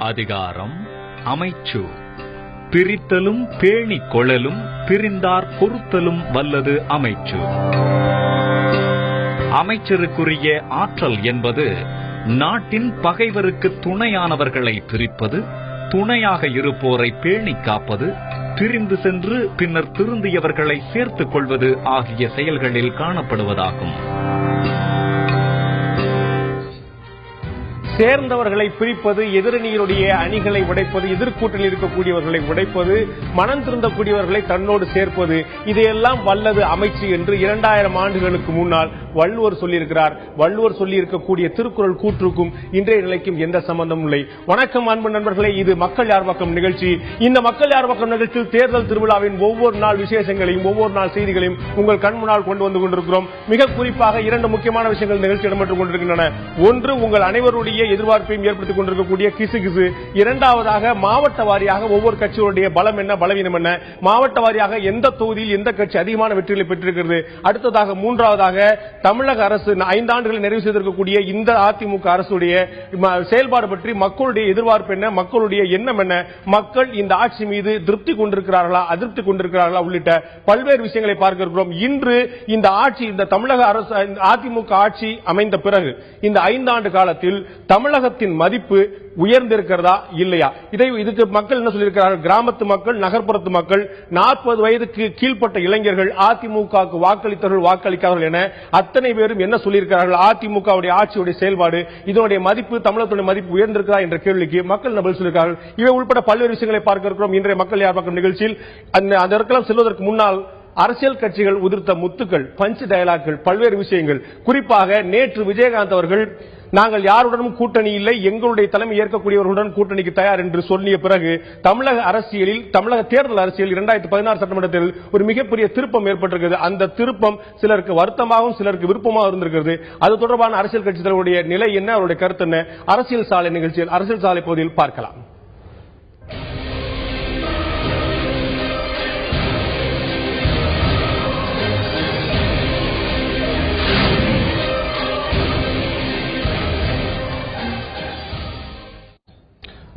அதிகாரம் அமைச்சு. பிரித்தலும் பேணி கொளலும் பிரிந்தார் பொறுத்தலும் வல்லது அமைச்சு. அமைச்சருக்குரிய ஆற்றல் என்பது நாட்டின் பகைவருக்கு துணையானவர்களை பிரிப்பது, துணையாக இருப்போரை பேணி காப்பது, பிரிந்து சென்று பின்னர் திருந்தியவர்களை சேர்த்துக் கொள்வது ஆகிய செயல்களில் காணப்படுவதாகும். சேர்ந்தவர்களை பிரிப்பது, எதிரணியினுடைய அணிகளை உடைப்பது, எதிர்கூட்டில் இருக்கக்கூடியவர்களை உடைப்பது, மனம் திருந்தக்கூடியவர்களை தன்னோடு சேர்ப்பது, இதையெல்லாம் வல்லது அமைச்சு என்று 2000 ஆண்டுகளுக்கு முன்னால் வள்ளுவர் சொல்லியிருக்கிறார். வள்ளுவர் சொல்லியிருக்கக்கூடிய திருக்குறள் கூற்றுக்கும் இன்றைய நிலைக்கும் எந்த சம்பந்தமும் இல்லை. வணக்கம் அன்பு நண்பர்களே, இது மக்கள் யார் பக்கம் நிகழ்ச்சி. இந்த மக்கள் யார் பக்கம் நிகழ்ச்சியில் தேர்தல் திருவிழாவின் ஒவ்வொரு நாள் விசேஷங்களையும் ஒவ்வொரு நாள் செய்திகளையும் உங்கள் கண் முன்னால் கொண்டு வந்து கொண்டிருக்கிறோம். மிக குறிப்பாக 2 முக்கியமான விஷயங்கள் நிகழ்ச்சி இடம்பெற்றுக் கொண்டிருக்கின்றன. ஒன்று, உங்கள் அனைவருடைய எதிர்பார்ப்பையும் ஏற்படுத்திக் கொண்டிருக்கக்கூடிய கிசு. இரண்டாவதாக, மாவட்ட வாரியாக ஒவ்வொரு கட்சியுடைய பலம் என்ன, பலவீனம் என்ன, மாவட்ட வாரியாக எந்த தொகுதியில் எந்த கட்சி அதிகமான வெற்றிகளை பெற்றிருக்கிறது. அடுத்ததாக, மூன்றாவதாக, தமிழக அரசு 5 ஆண்டுகளை நிறைவு செய்திருக்கக்கூடிய இந்த அதிமுக அரசுடைய செயல்பாடு பற்றி மக்களுடைய எதிர்பார்ப்பு என்ன, மக்களுடைய எண்ணம் என்ன, மக்கள் இந்த ஆட்சி மீது திருப்தி கொண்டிருக்கிறார்களா, அதிருப்தி கொண்டிருக்கிறார்களா உள்ளிட்ட பல்வேறு விஷயங்களை பார்க்க இருக்கிறோம். இன்று இந்த ஆட்சி, இந்த தமிழக அரசு, அதிமுக ஆட்சி அமைந்த பிறகு இந்த 5 ஆண்டு காலத்தில் தமிழகத்தின் மதிப்பு உயர்ந்திருக்கிறதா இல்லையா? இதுக்கு மக்கள் என்ன சொல்லியிருக்கிறார்கள்? கிராமத்து மக்கள், நகர்ப்புறத்து மக்கள், 40 வயதுக்கு கீழ்ப்பட்ட இளைஞர்கள், அதிமுகவுக்கு வாக்களித்தவர்கள், வாக்களிக்காதவர்கள் என அத்தனை பேரும் என்ன சொல்லியிருக்கிறார்கள்? அதிமுகவுடைய ஆட்சியுடைய செயல்பாடு, இதனுடைய மதிப்பு, தமிழகத்துடைய மதிப்பு உயர்ந்திருக்கிறா என்ற கேள்விக்கு மக்கள் பதில் சொல்லியிருக்கிறார்கள். இவை உட்பட பல்வேறு விஷயங்களை பார்க்க இருக்கிறோம் இன்றைய மக்கள் யார் பக்கம் நிகழ்ச்சியில். அதற்கெல்லாம் செல்வதற்கு முன்னால் அரசியல் கட்சிகள் உதிர்த்த முத்துக்கள், பஞ்ச் டயலாக்கள், பல்வேறு விஷயங்கள். குறிப்பாக நேற்று விஜயகாந்த் அவர்கள், நாங்கள் யாருடனும் கூட்டணி இல்லை, எங்களுடைய தலைமை ஏற்கக்கூடியவர்களுடன் கூட்டணிக்கு தயார் என்று சொல்லிய பிறகு தமிழக அரசியலில், தமிழக தேர்தல் அரசியல் 2016 சட்டமன்ற தேர்தல் ஒரு மிகப்பெரிய திருப்பம் ஏற்பட்டிருக்கிறது. அந்த திருப்பம் சிலருக்கு வருத்தமாகவும் சிலருக்கு விருப்பமாக இருந்திருக்கிறது. அது தொடர்பான அரசியல் கட்சி தலைவருடைய நிலை என்ன, அவருடைய கருத்து என்ன, அரசியல் சாலை நிகழ்ச்சியில், அரசியல் சாலை பகுதியில் பார்க்கலாம்.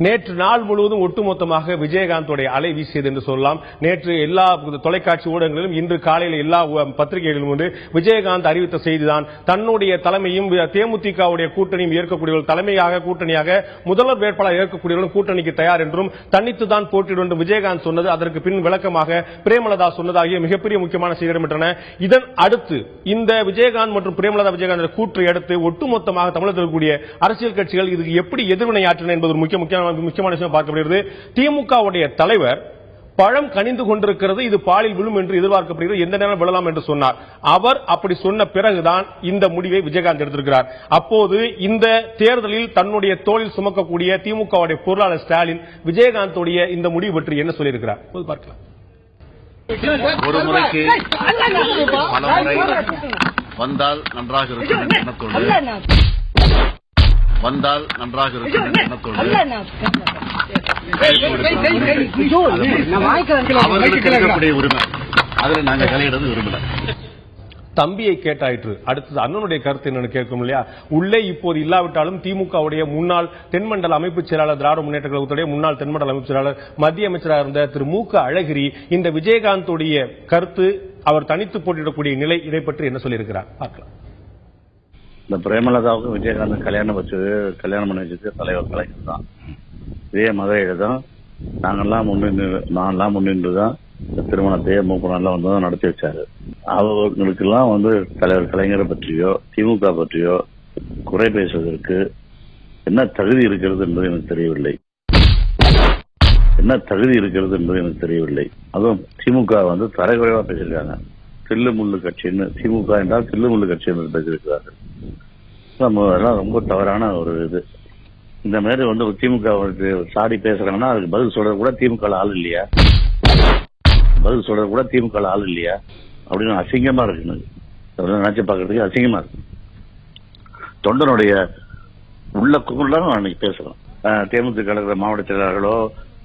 நேற்று நாள் முழுவதும் ஒட்டுமொத்தமாக விஜயகாந்தோடைய அலை வீசியது என்று சொல்லலாம். நேற்று எல்லா தொலைக்காட்சி ஊடகங்களிலும், இன்று காலையில் எல்லா பத்திரிகைகளிலும் வந்து விஜயகாந்த் அறிவித்த செய்திதான், தன்னுடைய தலைமையும் தேமுதிகவுடைய கூட்டணியும் ஏற்கக்கூடியவர்கள், தலைமையாக கூட்டணியாக முதல்வர் வேட்பாளர் ஏற்கக்கூடியவர்கள் கூட்டணிக்கு தயார் என்றும் தனித்துதான் போட்டியிடும் என்று விஜயகாந்த் சொன்னது, அதற்கு பின் விளக்கமாக பிரேமலதா சொன்னதாகிய மிகப்பெரிய முக்கியமான செய்தி இடம்பெற்றன. இதன் அடுத்து இந்த விஜயகாந்த் மற்றும் பிரேமலதா விஜயகாந்த் கூற்றை அடுத்து ஒட்டுமொத்தமாக தமிழகத்தில் இருக்கக்கூடிய அரசியல் கட்சிகள் இதுக்கு எப்படி எதிர்வினையாற்றின என்பது முக்கியமான விஷயம் பார்க்கப்படுகிறது. திமுகவுடைய தலைவர், பழம் கனிந்து கொண்டிருக்கிறது, இது பாலில் விழும் என்று எதிர்பார்க்கப்படுகிறது, எந்த நேரம் விழலாம் என்று சொன்னார். அவர் அப்படி சொன்ன பிறகுதான் இந்த முடிவை விஜயகாந்த் எடுத்திருக்கிறார். அப்போது இந்த தேர்தலில் தன்னுடைய தோளில் சுமக்கக்கூடிய திமுகவுடைய பொருளாளர் ஸ்டாலின் விஜயகாந்தோடைய இந்த முடிவு பற்றி என்ன சொல்லியிருக்கிறார் பார்க்கலாம். ஒரு முறைக்கு பல முறை வந்தால் நன்றாக இருக்கும், வந்தால் நன்றாக இருக்கும் அவர்களுக்கு இருக்கக்கூடிய உரிமை, அதில் நாங்கள் தலையிடுறது விரும்பல. தம்பியை கேட்டாயிற்று, அடுத்தது அண்ணனுடைய கருத்து என்னன்னு கேட்கும் இல்லையா? உள்ளே இப்போது இல்லாவிட்டாலும் திமுகவுடைய முன்னாள் தென்மண்டல அமைப்பு செயலாளர், திராவிட முன்னேற்ற கழகத்துடைய முன்னாள் தென்மண்டல அமைப்பு செயலாளர், மத்திய அமைச்சராக இருந்த திரு மு க அழகிரி இந்த விஜயகாந்தோடைய கருத்து, அவர் தனித்து போட்டியிடக்கூடிய நிலை, இதை பற்றி என்ன சொல்லியிருக்கிறார் பார்க்கலாம். இந்த பிரேமலதாவுக்கும் விஜயகாந்த் கல்யாணம் பண்ணி வச்சது தலைவர் கலைஞர் தான். இதே மதுரையில தான் நாங்கெல்லாம் முன்னின்றுதான் இந்த திருமணத்தையே 3 நாள்ல வந்து நடத்தி வச்சாரு. அவர்களுக்கெல்லாம் வந்து தலைவர் கலைஞரை பற்றியோ திமுக பற்றியோ குறை பேசுவதற்கு என்ன தகுதி இருக்கிறது என்பது எனக்கு தெரியவில்லை. அதுவும் திமுக வந்து தரைக்குறைவா பேசியிருக்காங்க. தில்லுமுள்ளு கட்சின்னு, திமுக என்றால் தில்லுமுள்ளு கட்சி என்று பேசியிருக்கிறார்கள். ரொம்ப தவறான ஒரு இது. இந்த மாதிரி வந்து திமுக சாடி பேசுறாங்கன்னா அதுக்கு பதில் சொல்றது கூட திமுக ஆள் இல்லையா அப்படின்னு அசிங்கமா இருக்கு. நினைச்சு பாக்குறதுக்கு அசிங்கமா இருக்கு. தொண்டனுடைய உள்ள அன்னைக்கு பேசுறோம். தேமுதிக கழக மாவட்ட செயலாளர்களோ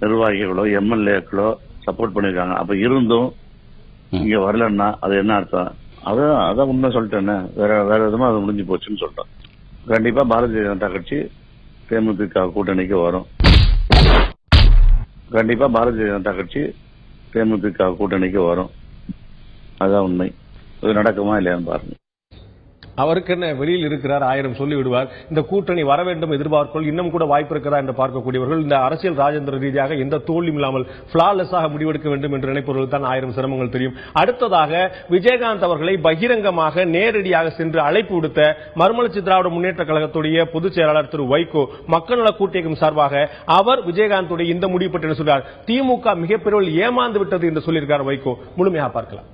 நிர்வாகிகளோ எம்எல்ஏக்களோ சப்போர்ட் பண்ணிருக்காங்க. அப்ப இருந்தும் இங்க வரலன்னா அது என்ன அர்த்தம்? அதான் உண்மை சொல்லிட்டேன்னு வேற விதமா அது முடிஞ்சு போச்சுன்னு சொல்லிட்டோம். கண்டிப்பா பாரதிய ஜனதா கட்சி தேமுதிக கூட்டணிக்கு வரும். கண்டிப்பா பாரதிய ஜனதா கட்சி தேமுதிக கூட்டணிக்கு வரும். அதான் உண்மை. இது நடக்குமா இல்லையான்னு பாருங்க. அவருக்கு என்ன, வெளியில் இருக்கிறார், 1000 சொல்லி விடுவார். இந்த கூட்டணி வர வேண்டும் எதிர்பார்ப்போம், இன்னும் கூட வாய்ப்பு இருக்கிறதா என்று பார்க்கக்கூடியவர்கள் இந்த அரசியல் ராஜேந்திர ரீதியாக எந்த தோல்வியும் இல்லாமல் பிளாலெஸ்ஸாக முடிவெடுக்க வேண்டும் என்று நினைப்பவர்கள் தான் 1000 சிரமங்கள் தெரியும். அடுத்ததாக விஜயகாந்த் அவர்களை பகிரங்கமாக நேரடியாக சென்று அழைப்பு விடுத்த மறுமலர்ச்சி திராவிட முன்னேற்ற கழகத்துடைய பொதுச் செயலாளர் திரு வைகோ மக்கள் நல கூட்டணிக்கும் சார்பாக அவர் விஜயகாந்துடைய இந்த முடிவு பற்றி சொல்றார். திமுக மிகப்பெரிய ஏமாந்து விட்டது என்று சொல்லியிருக்கார் வைகோ. முழுமையாக பார்க்கலாம்.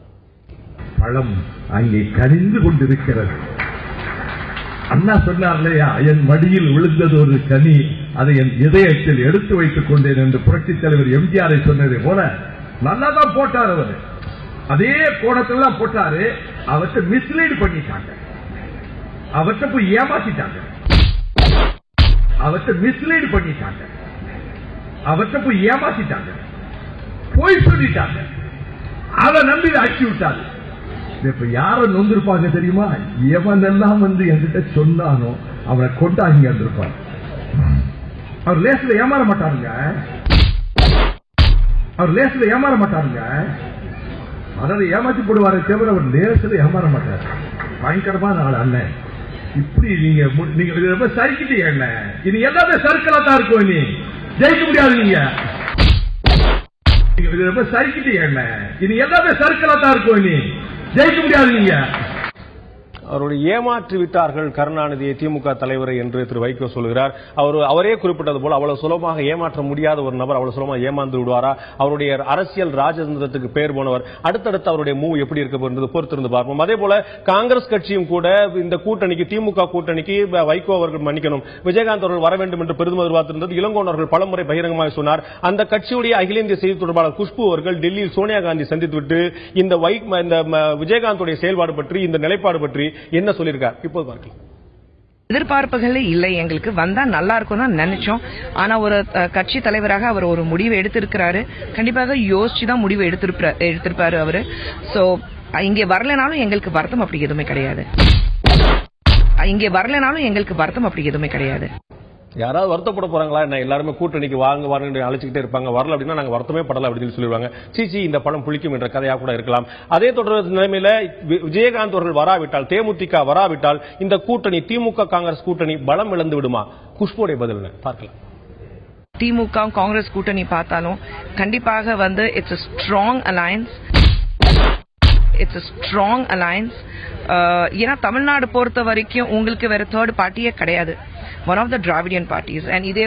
பழம் அங்கே கனிந்து கொண்டிருக்கிறது. அண்ணா சொன்னார் இல்லையா, என் மடியில் விழுந்தது ஒரு கனி, அதை என் இதயத்தில் எடுத்து வைத்துக் கொண்டேன் என்று புரட்சித் தலைவர் எம்ஜிஆரை சொன்னதை போல நல்லா தான் போட்டார். அவர் அதே கோணத்துல போட்டாரு. அவற்றை மிஸ்லீட் பண்ணிட்டாங்க, அவற்றை போய் ஏமாத்திட்டாங்க, அவற்றை மிஸ்லீட் பண்ணிட்டாங்க, அவற்றை போய் ஏமாத்திட்டாங்க, போய் சொல்லிட்டாங்க. அதை நம்பி அடிச்சு விட்டாரு. இப்ப யார நொந்திருப்பாங்க தெரியுமா? எவன் எல்லாம் என்கிட்ட சொன்னானோ அவனை கொண்டாங்க இருப்பார். அவர் லேசில ஏமாற மாட்டாருங்க, அவர் லேசில ஏமாற மாட்டாருங்க. அதாவது ஏமாற்றி போடுவாரே தவிர அவர் லேசில ஏமாற மாட்டார். பயங்கரமான ஆள் அண்ணன். இப்படி நீங்க சரிக்கிட்டீங்க அண்ணன். இனி எல்லாமே சர்க்கிளா தான் இருக்கும். இனி ஜெயிக்க முடியாது. நீங்க சரிக்கிட்டீங்க அண்ணன். இனி எல்லாமே சர்க்கிளா தான் இருக்கும். இனி ஜெயிக்க முடியாது. நீங்க அவருடைய ஏமாற்றி விட்டார்கள் கருணாநிதியை, திமுக தலைவரை என்று திரு வைகோ சொல்கிறார். அவரே குறிப்பிட்டது போல அவ்வளவு சுலபமாக ஏமாற்ற முடியாத ஒரு நபர் அவ்வளவு சுலபமாக ஏமாந்து விடுவாரா? அவருடைய அரசியல் ராஜதந்திரத்துக்கு பெயர் போனவர். அடுத்தடுத்து அவருடைய மூவ் எப்படி இருக்க போன்றது பொறுத்திருந்து பார்ப்போம். அதே போல காங்கிரஸ் கட்சியும் கூட இந்த கூட்டணிக்கு, திமுக கூட்டணிக்கு வைகோ அவர்கள் மன்னிக்கணும், விஜயகாந்த் அவர்கள் வர வேண்டும் என்று பெரிதும் எதிர்பார்த்திருந்தது. இளங்கோவன் அவர்கள் பலமுறை பகிரங்கமாக சொன்னார். அந்த கட்சியுடைய அகில இந்திய செய்தி தொடர்பாளர் குஷ்பு அவர்கள் டெல்லியில் சோனியா காந்தி சந்தித்துவிட்டு இந்த விஜயகாந்துடைய செயல்பாடு பற்றி, இந்த நிலைப்பாடு பற்றி என்ன சொல்லியிருக்கார் இப்போது பார்க்கலாம். எதிர்பார்ப்புகளே இல்லை, எங்களுக்கு வந்தா நல்லா இருக்கும் தான் நினைச்சோம். ஆனா ஒரு கட்சி தலைவராக அவர் ஒரு முடிவை எடுத்திருக்கிறாரு. கண்டிப்பாக யோசிச்சுதான் முடிவு எடுத்திருப்பாரு அவரு. சோ இங்கே வரலனாலும் எங்களுக்கு வருத்தம் அப்படி எதுவுமே கிடையாது. இங்கே வரலனாலும் எங்களுக்கு வருத்தம் அப்படி எதுவுமே கிடையாது. யாராவது வருத்தப்பட போறாங்களா என்ன? எல்லாருமே கூட்டணிக்கு வாங்க அழைச்சிக்கிட்டே இருப்பாங்க. வரல அப்படின்னா நாங்க வருத்தமே படல அப்படின்னு சொல்லிடுவாங்க. சீச்சி இந்த படம் புளிக்கும் என்ற கதையா கூட இருக்கலாம். அதே தொடர் நிலைமையில விஜயகாந்த் அவர்கள் வராவிட்டால், தேமுதிக வராவிட்டால் இந்த கூட்டணி, திமுக காங்கிரஸ் கூட்டணி பலம் இழந்து விடுமா? குஷ்புடைய பதில் பார்க்கலாம். திமுக காங்கிரஸ் கூட்டணி பார்த்தாலும் கண்டிப்பாக it's a strong alliance. It's a strong alliance. ஏன்னா தமிழ்நாடு பொறுத்த வரைக்கும் உங்களுக்கு வேற தேர்ட் பார்ட்டியே கிடையாது. One of the Dravidian parties. அண்ட் இதே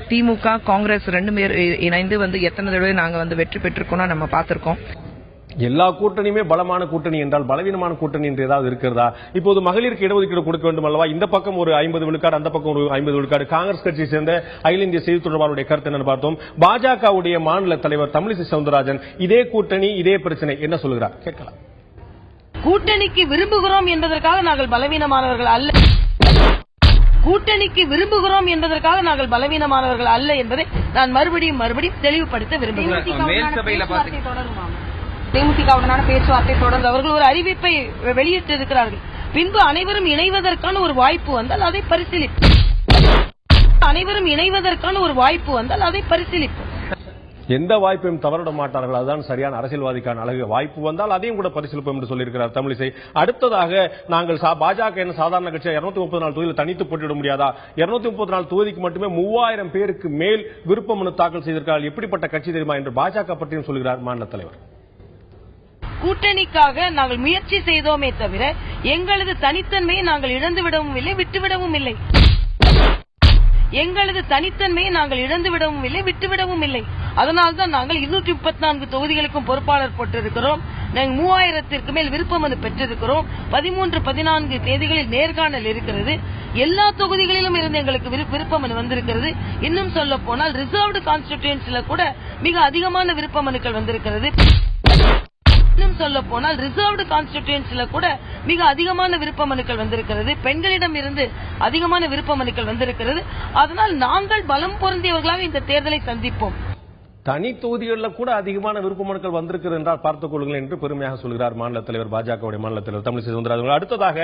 திமுக காங்கிரஸ் ரெண்டு பேர் இணைந்து எத்தனை தடவை நாங்க வெற்றி பெற்றிருக்கோம்னா நம்ம பார்த்திருக்கோம். எல்லா கூட்டணியுமே பலமான கூட்டணி என்றால் பலவீனமான கூட்டணி என்று ஏதாவது இருக்கிறதா? இப்போது மகளிருக்கு இடஒதுக்கீடு கொடுக்க வேண்டும் அல்லவா? இந்த பக்கம் ஒரு 50 விழுக்காடு, அந்த பக்கம் ஒரு 50 விழுக்காடு. காங்கிரஸ் கட்சியை சேர்ந்த அகில இந்திய செய்தி தொடர்பாளருடைய கருத்து என்னன்னு பார்த்தோம். பாஜகவுடைய மாநில தலைவர் தமிழிசை சவுந்தரராஜன் இதே கூட்டணி, இதே பிரச்சனை என்ன சொல்கிறார் கேட்கலாம். கூட்டணிக்கு விரும்புகிறோம் என்பதற்காக நாங்கள் பலவீனமானவர்கள் அல்ல. கூட்டணிக்கு விரும்புகிறோம் என்பதற்காக நாங்கள் பலவீனமானவர்கள் அல்ல என்பதை நான் மறுபடியும் தெளிவுபடுத்த விரும்புகிறேன். தேமுதிகவுடனான பேச்சுவார்த்தை தொடர்ந்து அவர்கள் ஒரு அறிவிப்பை வெளியிட்டிருக்கிறார்கள். பின்பு அனைவரும் இணைவதற்கான ஒரு வாய்ப்பு வந்தால் அதை பரிசீலிப்போம். எந்த வாய்ப்பையும் தவறிட மாட்டார்கள். அதுதான் சரியான அரசியல்வாதிக்கான அழகு. வாய்ப்பு வந்தால் அதையும் கூட பரிசீலிப்போம் என்று சொல்லியிருக்கிறார் தமிழிசை. அடுத்ததாக நாங்கள் பாஜக என்ன சாதாரண கட்சியா 234 தொகுதியில் தனித்து போட்டியிட முடியாதா? 234 தொகுதிக்கு மட்டுமே 3000 பேருக்கு மேல் விருப்ப மனு தாக்கல் செய்திருக்கிறார்கள். எப்படிப்பட்ட கட்சி தெரியுமா என்று பாஜக பற்றியும் சொல்கிறார் மாநில தலைவர். கூட்டணிக்காக நாங்கள் முயற்சி செய்தோமே தவிர எங்களது தனித்தன்மையை நாங்கள் இழந்துவிடவும் இல்லை, விட்டுவிடவும் இல்லை. விட்டுவிடவும் இல்லை. அதனால்தான் நாங்கள் 234 தொகுதிகளுக்கும் பொறுப்பாளர் போட்டிருக்கிறோம். நாங்கள் 3000ற்கு மேல் விருப்ப மனு பெற்றிருக்கிறோம். 13, 14 தேதிகளில் நேர்காணல் இருக்கிறது. எல்லா தொகுதிகளிலும் இருந்து எங்களுக்கு விருப்ப மனு வந்திருக்கிறது. இன்னும் சொல்ல போனால் ரிசர்வ்டு கான்ஸ்டிடியூன்சில கூட மிக அதிகமான விருப்ப மனுக்கள் வந்திருக்கிறது. பெண்களிடம் இருந்து அதிகமான விருப்ப மனுக்கள் வந்திருக்கிறது. அதனால் நாங்கள் பலம் பொருந்தியவர்களாக இந்த தேர்தலை சந்திப்போம். தனி தொகுதிகளில் கூட அதிகமான விருப்ப மனுக்கள் வந்திருக்கிறது என்றால் பார்த்துக் கொள்ளுங்கள் என்று பெருமையாக சொல்கிறார் மாநில தலைவர், பாஜகவுடைய மாநில தலைவர் தமிழிசை சவுந்தரராஜன். அடுத்ததாக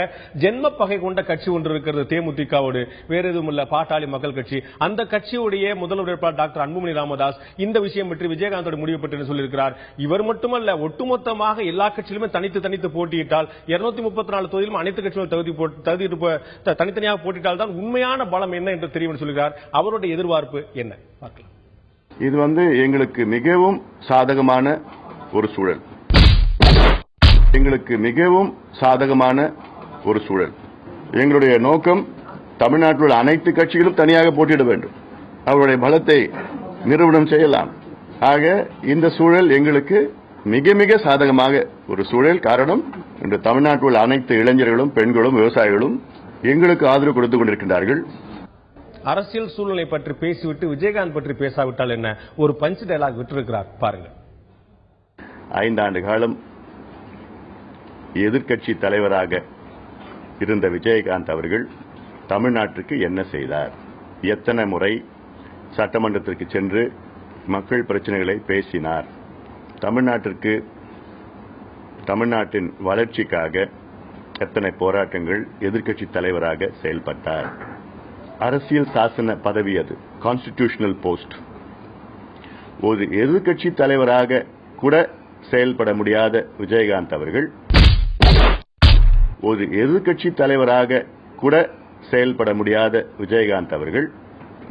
ஜென்ம பகை கொண்ட கட்சி ஒன்று இருக்கிறது தேமுதிகவோடு, வேற எதுவும் இல்ல, பாட்டாளி மக்கள் கட்சி. அந்த கட்சியுடைய முதல்வர் வேட்பாளர் டாக்டர் அன்புமணி ராமதாஸ் இந்த விஷயம் பற்றி விஜயகாந்தோட முடிவு பற்றி சொல்லியிருக்கிறார். இவர் மட்டுமல்ல, ஒட்டுமொத்தமாக எல்லா கட்சியிலுமே தனித்து போட்டியிட்டால் 234 தொகுதியிலும் அனைத்து கட்சிகளும் தனித்தனியாக போட்டியிட்டால் தான் உண்மையான பலம் என்ன என்று தெரியும் சொல்கிறார். அவருடைய எதிர்பார்ப்பு என்ன பார்க்கலாம். இது எங்களுக்கு மிகவும் சாதகமான ஒரு சூழல். எங்களுடைய நோக்கம் தமிழ்நாட்டில் உள்ள அனைத்து கட்சிகளும் தனியாக போட்டியிட வேண்டும், அவருடைய பலத்தை நிரூபணம் செய்யலாம். ஆக இந்த சூழல் எங்களுக்கு மிக மிக சாதகமாக ஒரு சூழல். காரணம், இன்று தமிழ்நாட்டில் உள்ள அனைத்து இளைஞர்களும், பெண்களும், விவசாயிகளும் எங்களுக்கு ஆதரவு கொடுத்துக் கொண்டிருக்கின்றார்கள். அரசியல் சூழ்நிலை பற்றி பேசிவிட்டு விஜயகாந்த் பற்றி பேசாவிட்டால் என்ன, ஒரு பஞ்ச் டயலாக் விட்டிருக்கிறார் பாருங்க. 5 ஆண்டு காலம் எதிர்க்கட்சி தலைவராக இருந்த விஜயகாந்த் அவர்கள் தமிழ்நாட்டிற்கு என்ன செய்தார்? எத்தனை முறை சட்டமன்றத்திற்கு சென்று மக்கள் பிரச்சனைகளை பேசினார்? தமிழ்நாட்டின் வளர்ச்சிக்காக எத்தனை போராட்டங்கள் எதிர்க்கட்சி தலைவராக செயல்பட்டார்? அரசியல் சாசன பதவி, அது கான்ஸ்டிடியூஷனல் போஸ்ட். ஒரு எதிர்க்கட்சி தலைவராக கூட செயல்பட முடியாத விஜயகாந்த் அவர்கள்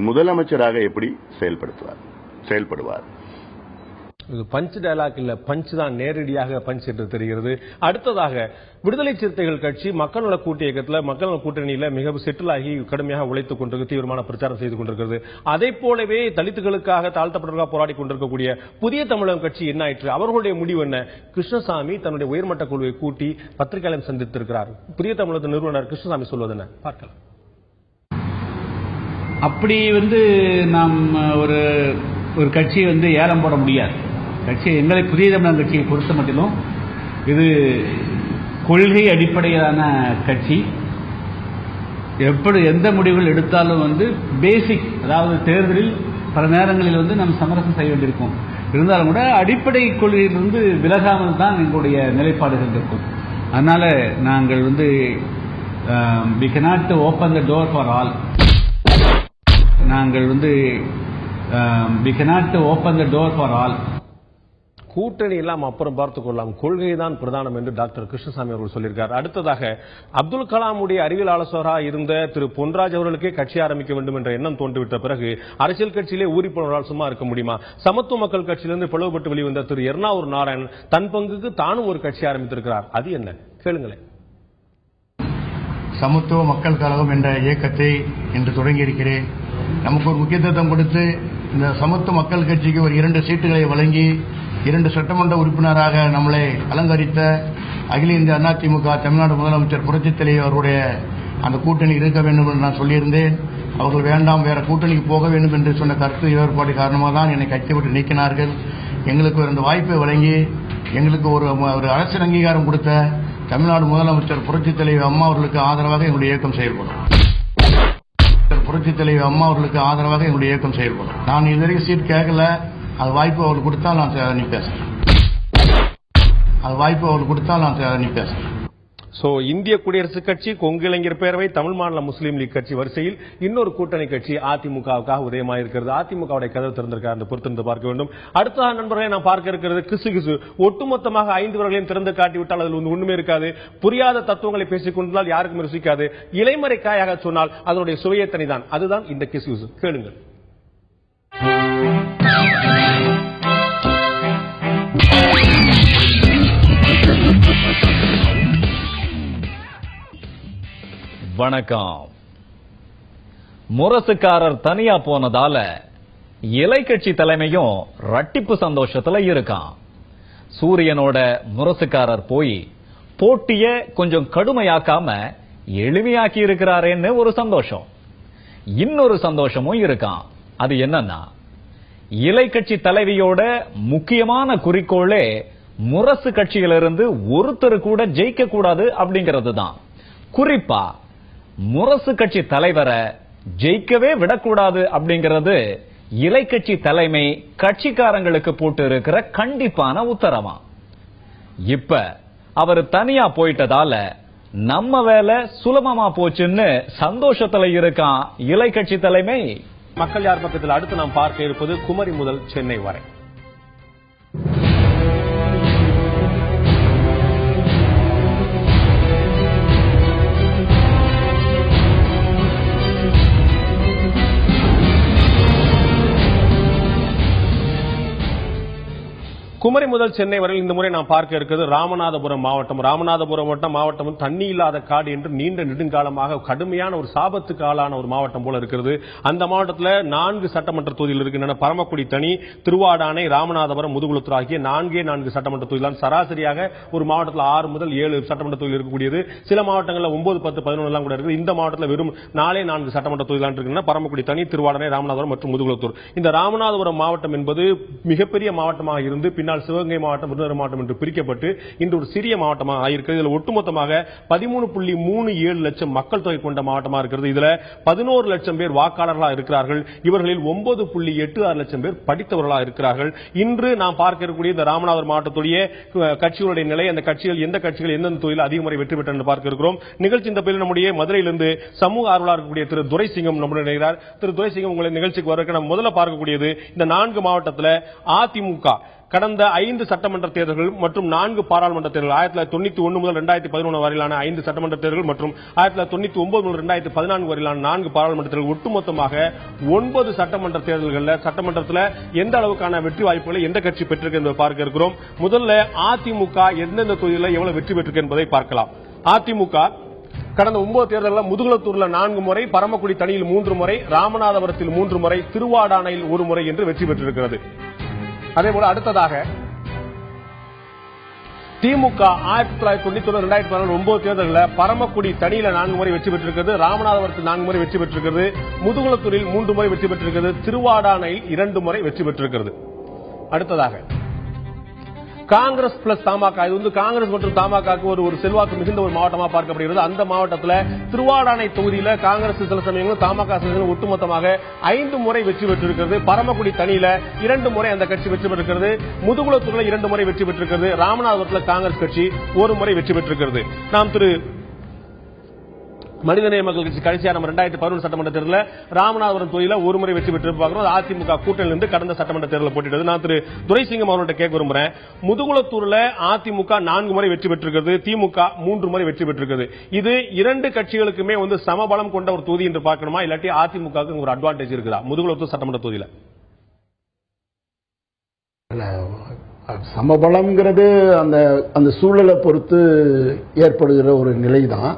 முதலமைச்சராக எப்படி செயல்படுவார்? பஞ்ச் டயலாக் இல்ல, பஞ்ச் தான், நேரடியாக பஞ்ச் என்று தெரிகிறது. அடுத்ததாக விடுதலை சிறுத்தைகள் கட்சி மக்கள் நல கூட்டு இயக்கத்தில், மக்கள் நல கூட்டணியில மிக செட்டில் ஆகி கடுமையாக உழைத்துக் கொண்டிருக்கிறது, தீவிரமான பிரச்சாரம் செய்து கொண்டிருக்கிறது. அதே போலவே தலித்துகளுக்காக, தாழ்த்தப்பட்டவர்களாக போராடி கொண்டிருக்கக்கூடிய புதிய தமிழகம் கட்சி என்ன ஆயிற்று? அவர்களுடைய முடிவு என்ன? கிருஷ்ணசாமி தன்னுடைய உயர்மட்ட குழுவை கூட்டி பத்திரிகையாளர் சந்தித்திருக்கிறார். புதிய தமிழகத்தின் நிறுவனர் கிருஷ்ணசாமி சொல்வது என்ன பார்க்கலாம். அப்படி நாம் ஒரு கட்சியை ஏலம் போட முடியாது. எங்களை புதிய தமிழகம் கட்சியை பொறுத்த மட்டிலும் இது கொள்கை அடிப்படையிலான கட்சி. எந்த முடிவுகள் எடுத்தாலும் பேசிக், அதாவது தேர்தலில் பல நேரங்களில் நாம் சமரசம் செய்ய வேண்டியிருக்கும். இருந்தாலும் கூட அடிப்படை கொள்கையிலிருந்து விலகாமல் தான் எங்களுடைய நிலைப்பாடுகள் இருக்கும். அதனால நாங்கள் we cannot open the door for all. we cannot open the door for all. கூட்டணி எல்லாம் அப்புறம் பார்த்துக் கொள்ளலாம், கொள்கை தான் பிரதானம் என்று டாக்டர் கிருஷ்ணசாமி அவர்கள் சொல்லியிருக்கார். அடுத்ததாக அப்துல் கலாமுடைய அறிவியல் ஆலோசகராக இருந்த திரு பொன்ராஜ் அவர்களுக்கே கட்சி ஆரம்பிக்க வேண்டும் என்ற எண்ணம் தோன்றிவிட்ட பிறகு அரசியல் கட்சியிலே ஊறி போனவரால் சும்மா இருக்க முடியுமா? சமத்துவ மக்கள் கட்சியிலிருந்து பிளவுபட்டு வெளிவந்த திரு எர்ணாவூர் நாராயணன் தன் பங்குக்கு தானும் ஒரு கட்சி ஆரம்பித்திருக்கிறார். அது என்ன கேளுங்களேன். சமத்துவ மக்கள் கழகம் என்ற இயக்கத்தை இன்று தொடங்கியிருக்கிறேன். நமக்கு ஒரு முக்கியத்துவம் கொடுத்து இந்த சமத்துவ மக்கள் கட்சிக்கு ஒரு 2 சீட்டுகளை வழங்கி 2 சட்டமன்ற உறுப்பினராக நம்மளை அலங்கரித்த அகில இந்திய அதிமுக தமிழ்நாடு முதலமைச்சர் புரட்சித் தலைவர் அவருடைய அந்த கூட்டணி இருக்க வேண்டும் என்று நான் சொல்லியிருந்தேன். அவர்கள் வேண்டாம், வேற கூட்டணிக்கு போக வேண்டும் என்று சொன்ன கருத்து வேறுபாடு காரணமாக தான் என்னை கட்சி விட்டு நீக்கினார்கள். எங்களுக்கு இந்த வாய்ப்பை வழங்கி எங்களுக்கு ஒரு அரசியல் அங்கீகாரம் கொடுத்த தமிழ்நாடு முதலமைச்சர் புரட்சித் தலைவர் அம்மா அவர்களுக்கு ஆதரவாக எங்களுடைய இயக்கம் செயல்படும். நான் இதுவரைக்கும் சீட் கேட்கல. அது வாய்ப்பு அவருக்கு கொடுத்தால் நான் பேசுறேன். சோ இந்திய குடியரசுக் கட்சி, கொங்கு இளைஞர் பேரவை, தமிழ் மாநில முஸ்லீம் லீக் கட்சி வரிசையில் இன்னொரு கூட்டணி கட்சி அதிமுகவுக்காக உதயமாயிருக்கிறது. அதிமுகவுடைய கதவு திறந்திருக்கார் என்று பொறுத்திருந்து பார்க்க வேண்டும். அடுத்த நண்பர்களை நாம் பார்க்க இருக்கிறது கிசு. ஒட்டுமொத்தமாக 5 வரங்களையும் திறந்து காட்டிவிட்டால் அதில் ஒண்ணுமே இருக்காது. புரியாத தத்துவங்களை பேசிக் கொண்டால் யாருக்கும் ருசிக்காது. இலைமறை காயாக சொன்னால் அதனுடைய சுவையை தனிதான். அதுதான் இந்த கிசு. கேளுங்கள். வணக்கம். முரசுக்காரர் தனியா போனதால இலை கட்சி தலைமையும் ரட்டிப்பு சந்தோஷத்துல இருக்கான். சூரியனோட முரசுக்காரர் போய் போட்டிய கொஞ்சம் கடுமையாக்காம எளிமையாக்கி இருக்கிறாரேன்னு ஒரு சந்தோஷம். இன்னொரு சந்தோஷமும் இருக்கான். அது என்னன்னா, இலை கட்சி தலைவியோட முக்கியமான குறிக்கோளே முரசு கட்சியிலிருந்து ஒருத்தர் கூட ஜெயிக்க கூடாது அப்படிங்கிறது தான். குறிப்பா முரசு கட்சி தலைவரை ஜெயிக்கவே விடக்கூடாது அப்படிங்கிறது இலை கட்சி தலைமை கட்சிக்காரங்களுக்கு போட்டு இருக்கிற கண்டிப்பான உத்தரவா. இப்ப அவர் தனியா போயிட்டதால நம்ம வேலை சுலபமா போச்சுன்னு சந்தோஷத்துல இருக்கான் இலை கட்சி தலைமை. மக்கள் யார் பக்கத்தில் அடுத்து நாம் பார்க்க இருப்பது குமரி முதல் சென்னை வரை. குமரி முதல் சென்னை வரையில் இந்த முறை நாம் பார்க்க இருக்கிறது ராமநாதபுரம் மாவட்டம். ராமநாதபுரம் மாவட்டம் தண்ணி இல்லாத காடு என்று நீண்ட நெடுங்காலமாக கடுமையான ஒரு சாபத்துக்கு ஆளான ஒரு மாவட்டம் போல இருக்கிறது. அந்த மாவட்டத்தில் 4 சட்டமன்ற தொகுதிகள் இருக்கின்றன. பரமக்குடி தனி, திருவாடானை, ராமநாதபுரம், முதுகுளத்தூர் ஆகிய 4 சட்டமன்ற தொகுதிகள். சராசரியாக ஒரு மாவட்டத்தில் 6 முதல் 7 சட்டமன்ற தொகுதிகள் இருக்கக்கூடியது. சில மாவட்டங்களில் 9, 10, 11 கூட இருக்குது. இந்த மாவட்டத்தில் வெறும் 4 சட்டமன்ற தொகுதிகள் இருக்கின்றன. பரமக்குடி தனி, திருவாடானை, ராமநாதபுரம் மற்றும் முதுகுளத்தூர். இந்த ராமநாதபுரம் மாவட்டம் என்பது மிகப்பெரிய மாவட்டமாக இருந்து பின்னால் சிவகங்கை மாவட்டம், விருதுநகர் மாவட்டம் என்று பிரிக்கப்பட்டு இன்று ஒரு சிறிய மாவட்டமாக ஆயிருக்கிறது. இதில் ஒட்டுமொத்தமாக 13.37 லட்சம் மக்கள் தொகை கொண்ட மாவட்டமாக இருக்கிறது. இதுல 11 லட்சம் பேர் வாக்காளர்களாக இருக்கிறார்கள். இவர்களில் 9.86 லட்சம் பேர் படித்தவர்களாக இருக்கிறார்கள். இன்று நாம் பார்க்க இருக்கக்கூடிய இந்த ராமநாதபுரம் மாவட்டத்துடைய கட்சிகளுடைய நிலை, அந்த கட்சிகள் எந்த கட்சிகள் எந்தெந்த தொகுதியில் அதிக முறை வெற்றி பெற்று பார்க்க இருக்கிறோம். நிகழ்ச்சி இந்த பேரில் நம்முடைய மதுரையிலிருந்து சமூக ஆர்வலர் இருக்கக்கூடிய திரு துரைசிங்கம் நம்முடைய நினைக்கிறார். திரு துரைசிங்கம், உங்களை நிகழ்ச்சிக்கு வரக்க நம்ம முதல்ல பார்க்கக்கூடியது இந்த 4 மாவட்டத்தில் அதிமுக கடந்த 5 சட்டமன்ற தேர்தல்கள் மற்றும் 4 பாராளுமன்ற தேர்தல்கள் 1991 முதல் 2011 வரையிலான 5 சட்டமன்ற தேர்தல்கள் மற்றும் 1999 முதல் 2014 வரையிலான 4 பாராளுமன்ற தேர்தல்கள் ஒட்டுமொத்தமாக 9 சட்டமன்ற தேர்தல்களில் சட்டமன்றத்தில் எந்த அளவுக்கான வெற்றி வாய்ப்புகளை எந்த கட்சி பெற்றிருக்கு என்பதை பார்க்க இருக்கிறோம். முதல்ல அதிமுக எந்தெந்த தொகுதிகளில் எவ்வளவு வெற்றி பெற்றிருக்கு என்பதை பார்க்கலாம். அதிமுக கடந்த 9 தேர்தலில் முதுகுளத்தூர்ல 4 முறை, பரமக்குடி தனியில் 3 முறை, ராமநாதபுரத்தில் 3 முறை, திருவாடானையில் 1 முறை என்று வெற்றி பெற்றிருக்கிறது. அதேபோல அடுத்ததாக திமுக 1991 2014 9 தேர்தலில் பரமக்குடி தனியில 4 முறை வெற்றி பெற்றிருக்கிறது, ராமநாதபுரத்தில் 4 முறை வெற்றி பெற்றிருக்கிறது, முதுகுளத்தூரில் 3 முறை வெற்றி பெற்றிருக்கிறது, திருவாடானையில் 2 முறை வெற்றி பெற்றிருக்கிறது. அடுத்ததாக காங்கிரஸ் பிளஸ் தமாக, இது வந்து காங்கிரஸ் மற்றும் தமாகவுக்கு ஒரு செல்வாக்கு மிகுந்த ஒரு மாவட்டமாக பார்க்கப்படுகிறது. அந்த மாவட்டத்தில் திருவாடானை தொகுதியில் காங்கிரஸ் சில சமயங்களும் தமாக ஒட்டுமொத்தமாக 5 முறை வெற்றி பெற்றிருக்கிறது. பரமக்குடி தனியில 2 முறை அந்த கட்சி வெற்றி பெற்றிருக்கிறது, முதுகுளத்தூரில் 2 முறை வெற்றி பெற்றிருக்கிறது, ராமநாதபுரத்தில் காங்கிரஸ் கட்சி 1 முறை வெற்றி பெற்றிருக்கிறது. நாம் திரு மனிதநேய மக்கள் கட்சி கடைசியா நம்ம 2011 சட்டமன்ற தேர்தலில் ராமநாதபுரம் தொகுதியில் 1 முறை வெற்றி பெற்று பார்க்கிறோம். அதிமுக கூட்டணியிலிருந்து கடந்த சட்டமன்ற தேர்தலில் போட்டியிட்டது. நான் திரு துரைசிங்கம் அவர்கள்ட்ட கேட்க விரும்புறேன். முதுகுளத்தூர்ல அதிமுக 4 முறை வெற்றி பெற்றிருக்கிறது, திமுக 3 முறை வெற்றி பெற்றிருக்கிறது. இது 2 கட்சிகளுக்குமே வந்து சமபலம் கொண்ட ஒரு தொகுதி என்று பார்க்கணுமா, இல்லாட்டி அதிமுகவுக்கு ஒரு அட்வான்டேஜ் இருக்குதா முதுகுளத்தூர் சட்டமன்ற தொகுதியில்? சமபலம்ங்கிறது அந்த சூழலை பொறுத்து ஏற்படுகிற ஒரு நிலைதான்.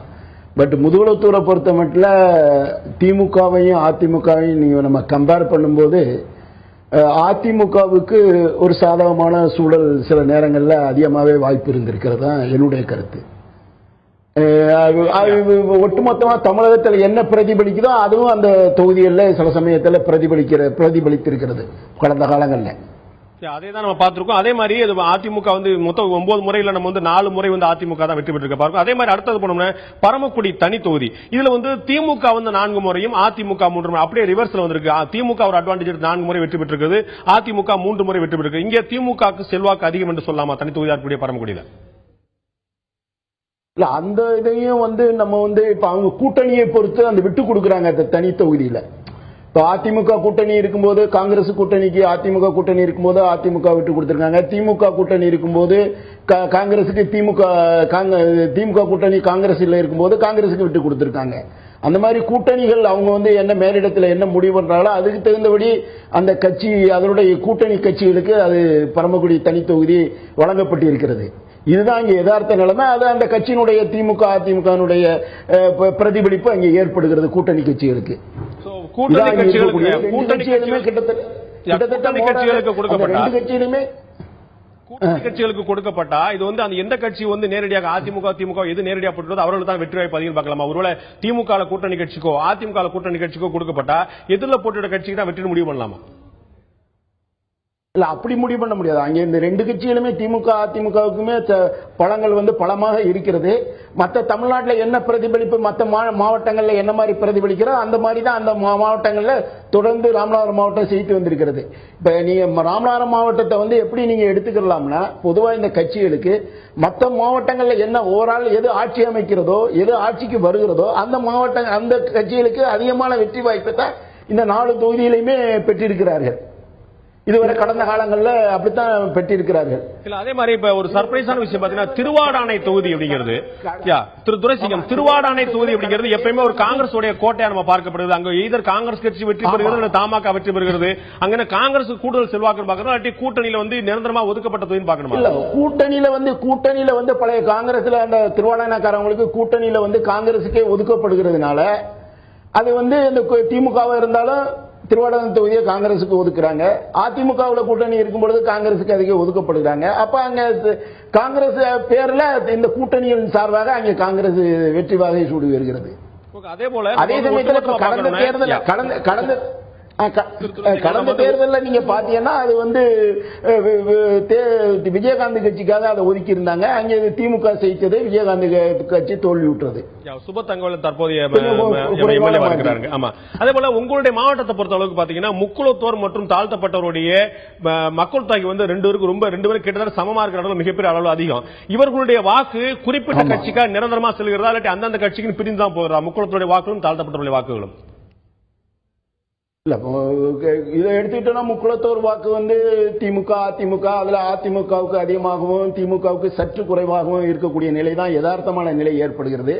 பட் முதுகுளத்தூரை பொறுத்த மட்டும் திமுகவையும் அதிமுகவையும் நீங்க நம்ம கம்பேர் பண்ணும்போது அதிமுகவுக்கு ஒரு சாதகமான சூழல் சில நேரங்களில் அதிகமாகவே வாய்ப்பு இருந்திருக்கிறது தான் என்னுடைய கருத்து. ஒட்டுமொத்தமாக தமிழகத்தில் என்ன பிரதிபலிக்குதோ அதுவும் அந்த தொகுதிகளில் சில சமயத்தில் பிரதிபலித்திருக்கிறது கடந்த காலங்களில். அதே தான் நம்ம பார்த்திருக்கோம். அதே மாதிரி அதிமுக வந்து மொத்தம் 9 முறையில் நம்ம வந்து 4 முறை வந்து அதிமுக தான் வெற்றி பெற்றிருக்க பார்க்கும். அதே மாதிரி அடுத்தது போனோம்னா பரமக்குடி தனி தொகுதி, இதுல வந்து திமுக வந்து 4 முறையும் அதிமுக 3 முறை, அப்படியே ரிவர்ஸ்ல வந்திருக்கு. திமுக ஒரு அட்வான்டேஜ் 4 முறை வெற்றி பெற்றிருக்கிறது, அதிமுக 3 முறை வெற்றி பெற்றிருக்கு. இங்கே திமுகவுக்கு செல்வாக்கு அதிகம் என்று சொல்லலாமா தனி தொகுதியாக இருக்கக்கூடிய பரமக்குடியில? இல்ல, அந்த இதையும் வந்து நம்ம வந்து இப்ப அவங்க கூட்டணியை பொறுத்து அந்த விட்டு கொடுக்குறாங்க தனி தொகுதியில. இப்போ அதிமுக கூட்டணி இருக்கும்போது காங்கிரஸ் கூட்டணிக்கு, அதிமுக கூட்டணி இருக்கும்போது அதிமுக விட்டு கொடுத்திருக்காங்க. திமுக கூட்டணி இருக்கும்போது காங்கிரசுக்கு திமுக கூட்டணி காங்கிரஸ்ல இருக்கும்போது காங்கிரசுக்கு விட்டு கொடுத்திருக்காங்க. அந்த மாதிரி கூட்டணிகள் அவங்க வந்து என்ன மேலிடத்தில் என்ன முடிவு பண்றாங்களோ அதுக்கு தகுந்தபடி அந்த கட்சி அதனுடைய கூட்டணி கட்சிகளுக்கு அது பரமக்குடி தனி தொகுதி வழங்கப்பட்டிருக்கிறது. இதுதான் இங்கே யதார்த்த நிலைமை. அது அந்த கட்சியினுடைய திமுக அதிமுகனுடைய பிரதிபலிப்பு அங்கே ஏற்படுகிறது கூட்டணி கட்சிகளுக்கு. கூட்டணி கட்சிகளுக்கு கொடுக்கப்பட்டா இது வந்து அந்த எந்த கட்சி வந்து நேரடியாக அதிமுக திமுக எது நேரடியாக போட்டு அவர்கள் தான் வெற்றி வாய்ப்பு அதிகம் பார்க்கலாமா? ஒருவேளை திமுக கூட்டணி கட்சிக்கோ அதிமுக கூட்டணி கட்சிக்கோ கொடுக்கப்பட்டா எதிரில் போட்டுள்ள கட்சிக்கு தான் வெற்றி முடிவு பண்ணலாமா? இல்ல அப்படி முடிவு பண்ண முடியாது. அங்கே இந்த ரெண்டு கட்சிகளுமே திமுக அதிமுகவுக்குமே பலங்கள் வந்து பலமாக இருக்கிறது. மற்ற தமிழ்நாட்டில் என்ன பிரதிபலிப்பு மற்ற மாவட்டங்கள்ல என்ன மாதிரி பிரதிபலிக்கிறோ அந்த மாதிரி தான் அந்த மாவட்டங்கள்ல தொடர்ந்து ராமநாதபுரம் மாவட்டம் செய்து வந்திருக்கிறது. இப்ப நீங்க ராமநாதபுரம் மாவட்டத்தை வந்து எப்படி நீங்க எடுத்துக்கலாம்னா, பொதுவா இந்த கட்சிகளுக்கு மற்ற மாவட்டங்கள்ல என்ன ஓவரால் எது ஆட்சி அமைக்கிறதோ எது ஆட்சிக்கு வருகிறதோ அந்த மாவட்ட அந்த கட்சிகளுக்கு அதிகமான வெற்றி வாய்ப்பை தான் இந்த 4 தொகுதியிலையுமே பெற்றிருக்கிறார்கள். இதுவரை கடந்த காலங்களில் அப்படித்தான் பெற்றிருக்கிறார்கள். இல்ல அதே மாதிரி இப்ப ஒரு சர்ப்ரைஸான விஷயம் பாத்தீங்கன்னா திருவாடானை தொகுதி அப்படிங்கிறது துரைசிங்கம் திருவாடானை தொகுதி அப்படிங்கிறது எப்பயுமே ஒரு காங்கிரஸ் உடைய கோட்டையா நம்ம பார்க்கப்படுது. அங்க எய்தர் காங்கிரஸ் கட்சி வெற்றி பெறுகிறது இல்ல தமாக வெற்றி பெறுகிறது. அங்க காங்கிரஸ் கூடுதல் செல்வாக்கு பார்க்கணும், கூட்டணியில வந்து நிரந்தரமா ஒதுக்கப்பட்ட தொகுதி பார்க்கணும். இல்ல கூட்டணியில வந்து பழைய காங்கிரஸ்ல அந்த திருவாடானக்காரங்களுக்கு கூட்டணியில வந்து காங்கிரசுக்கே ஒதுக்கப்படுகிறதுனால அது வந்து இந்த திமுகவா இருந்தாலும் திருவாடானை தொகுதியை காங்கிரசுக்கு ஒதுக்குறாங்க. அதிமுகவில் கூட்டணி இருக்கும் பொழுது காங்கிரசுக்கு அதிகம் ஒதுக்கப்படுகிறாங்க. அப்ப அங்க காங்கிரஸ் பேர்ல இந்த கூட்டணியின் சார்பாக அங்கே காங்கிரஸ் வெற்றி வாகை சூடி வருகிறது. அதே சமயத்தில் கடந்த தேர்தலில் நீங்க பாத்தீங்கன்னா அது வந்து விஜயகாந்த் கட்சிக்காக அதை ஒதுக்கி இருந்தாங்க. அங்கே திமுக செய்தது விஜயகாந்த் கட்சி தோல்வி விட்டுறது. சுபத்தங்கவல் தற்போதைய அதே போல உங்களுடைய மாவட்டத்தை பொறுத்த அளவுக்கு பாத்தீங்கன்னா முக்குளத்தோர் மற்றும் தாழ்த்தப்பட்டவருடைய மக்கள் தொகை வந்து ரெண்டு பேரும் கிட்டத்தட்ட சமமா இருக்கிற மிகப்பெரிய அளவு அதிகம். இவர்களுடைய வாக்கு குறிப்பிட்ட கட்சிக்கா நிரந்தரமா செல்கிறதா இல்லாட்டி அந்தந்த கட்சிக்கு பிரிந்து தான் போகிறதா? முக்குளத்தோருடைய வாக்குகளும் தாழ்த்தப்பட்டவருடைய வாக்குகளும் இதை எடுத்துக்கிட்டோம்னா முக்குளத்தோர் வாக்கு வந்து திமுக அதிமுக அதுல அதிமுகவுக்கு அதிகமாகவும் திமுகவுக்கு சற்று குறைவாகவும் இருக்கக்கூடிய நிலை தான் யதார்த்தமான நிலை ஏற்படுகிறது.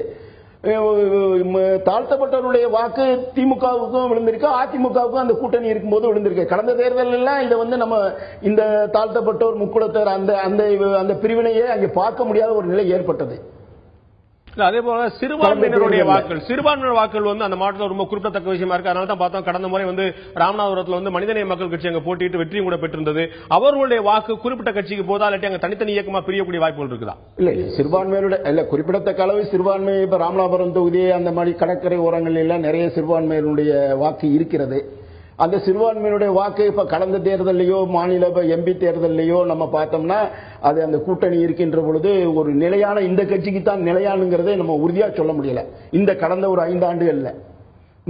தாழ்த்தப்பட்டவருடைய வாக்கு திமுகவுக்கும் விழுந்திருக்கு, அதிமுகவுக்கும் அந்த கூட்டணி இருக்கும்போது விழுந்திருக்கு. கடந்த தேர்தலில் இதை வந்து நம்ம இந்த தாழ்த்தப்பட்டோர் முக்குளத்தோர் அந்த பிரிவினையே அங்கே பார்க்க முடியாத ஒரு நிலை ஏற்பட்டது. அதே போல சிறுபான்மையினருடைய வாக்குகள் வந்து அந்த மாவட்டத்தில் ரொம்ப குறிப்பிடத்தக்க விஷயமா இருக்கு. அதனால தான் பார்த்தோம் கடந்த முறை வந்து ராமநாதபுரத்தில் வந்து மனிதநேய மக்கள் கட்சி அங்க போட்டிட்டு வெற்றியும் கூட பெற்றிருந்தது. அவர்களுடைய வாக்கு குறிப்பிட்ட கட்சிக்கு போதா இல்லாட்டி அங்க தனித்தனி இயக்கமா பிரியக்கூடிய வாய்ப்புகள் இருக்குதா? இல்ல சிறுபான்மையினுடைய குறிப்பிடத்தக்க அளவு சிறுபான்மை இப்ப ராமநாதபுரம் தொகுதி அந்த மாதிரி கடற்கரை ஓரங்களில் எல்லாம் நிறைய சிறுபான்மையினுடைய வாக்கு இருக்கிறது. அந்த சிறுபான்மையினுடைய வாக்கு இப்ப கடந்த தேர்தலையோ மாநில எம்பி தேர்தலையோ நம்ம பார்த்தோம்னா அது அந்த கூட்டணி இருக்கின்ற பொழுது ஒரு நிலையான இந்த கட்சிக்கு தான் நிலையானுங்கிறதை நம்ம உறுதியா சொல்ல முடியல. இந்த கடந்த ஒரு 5 ஆண்டுகள்ல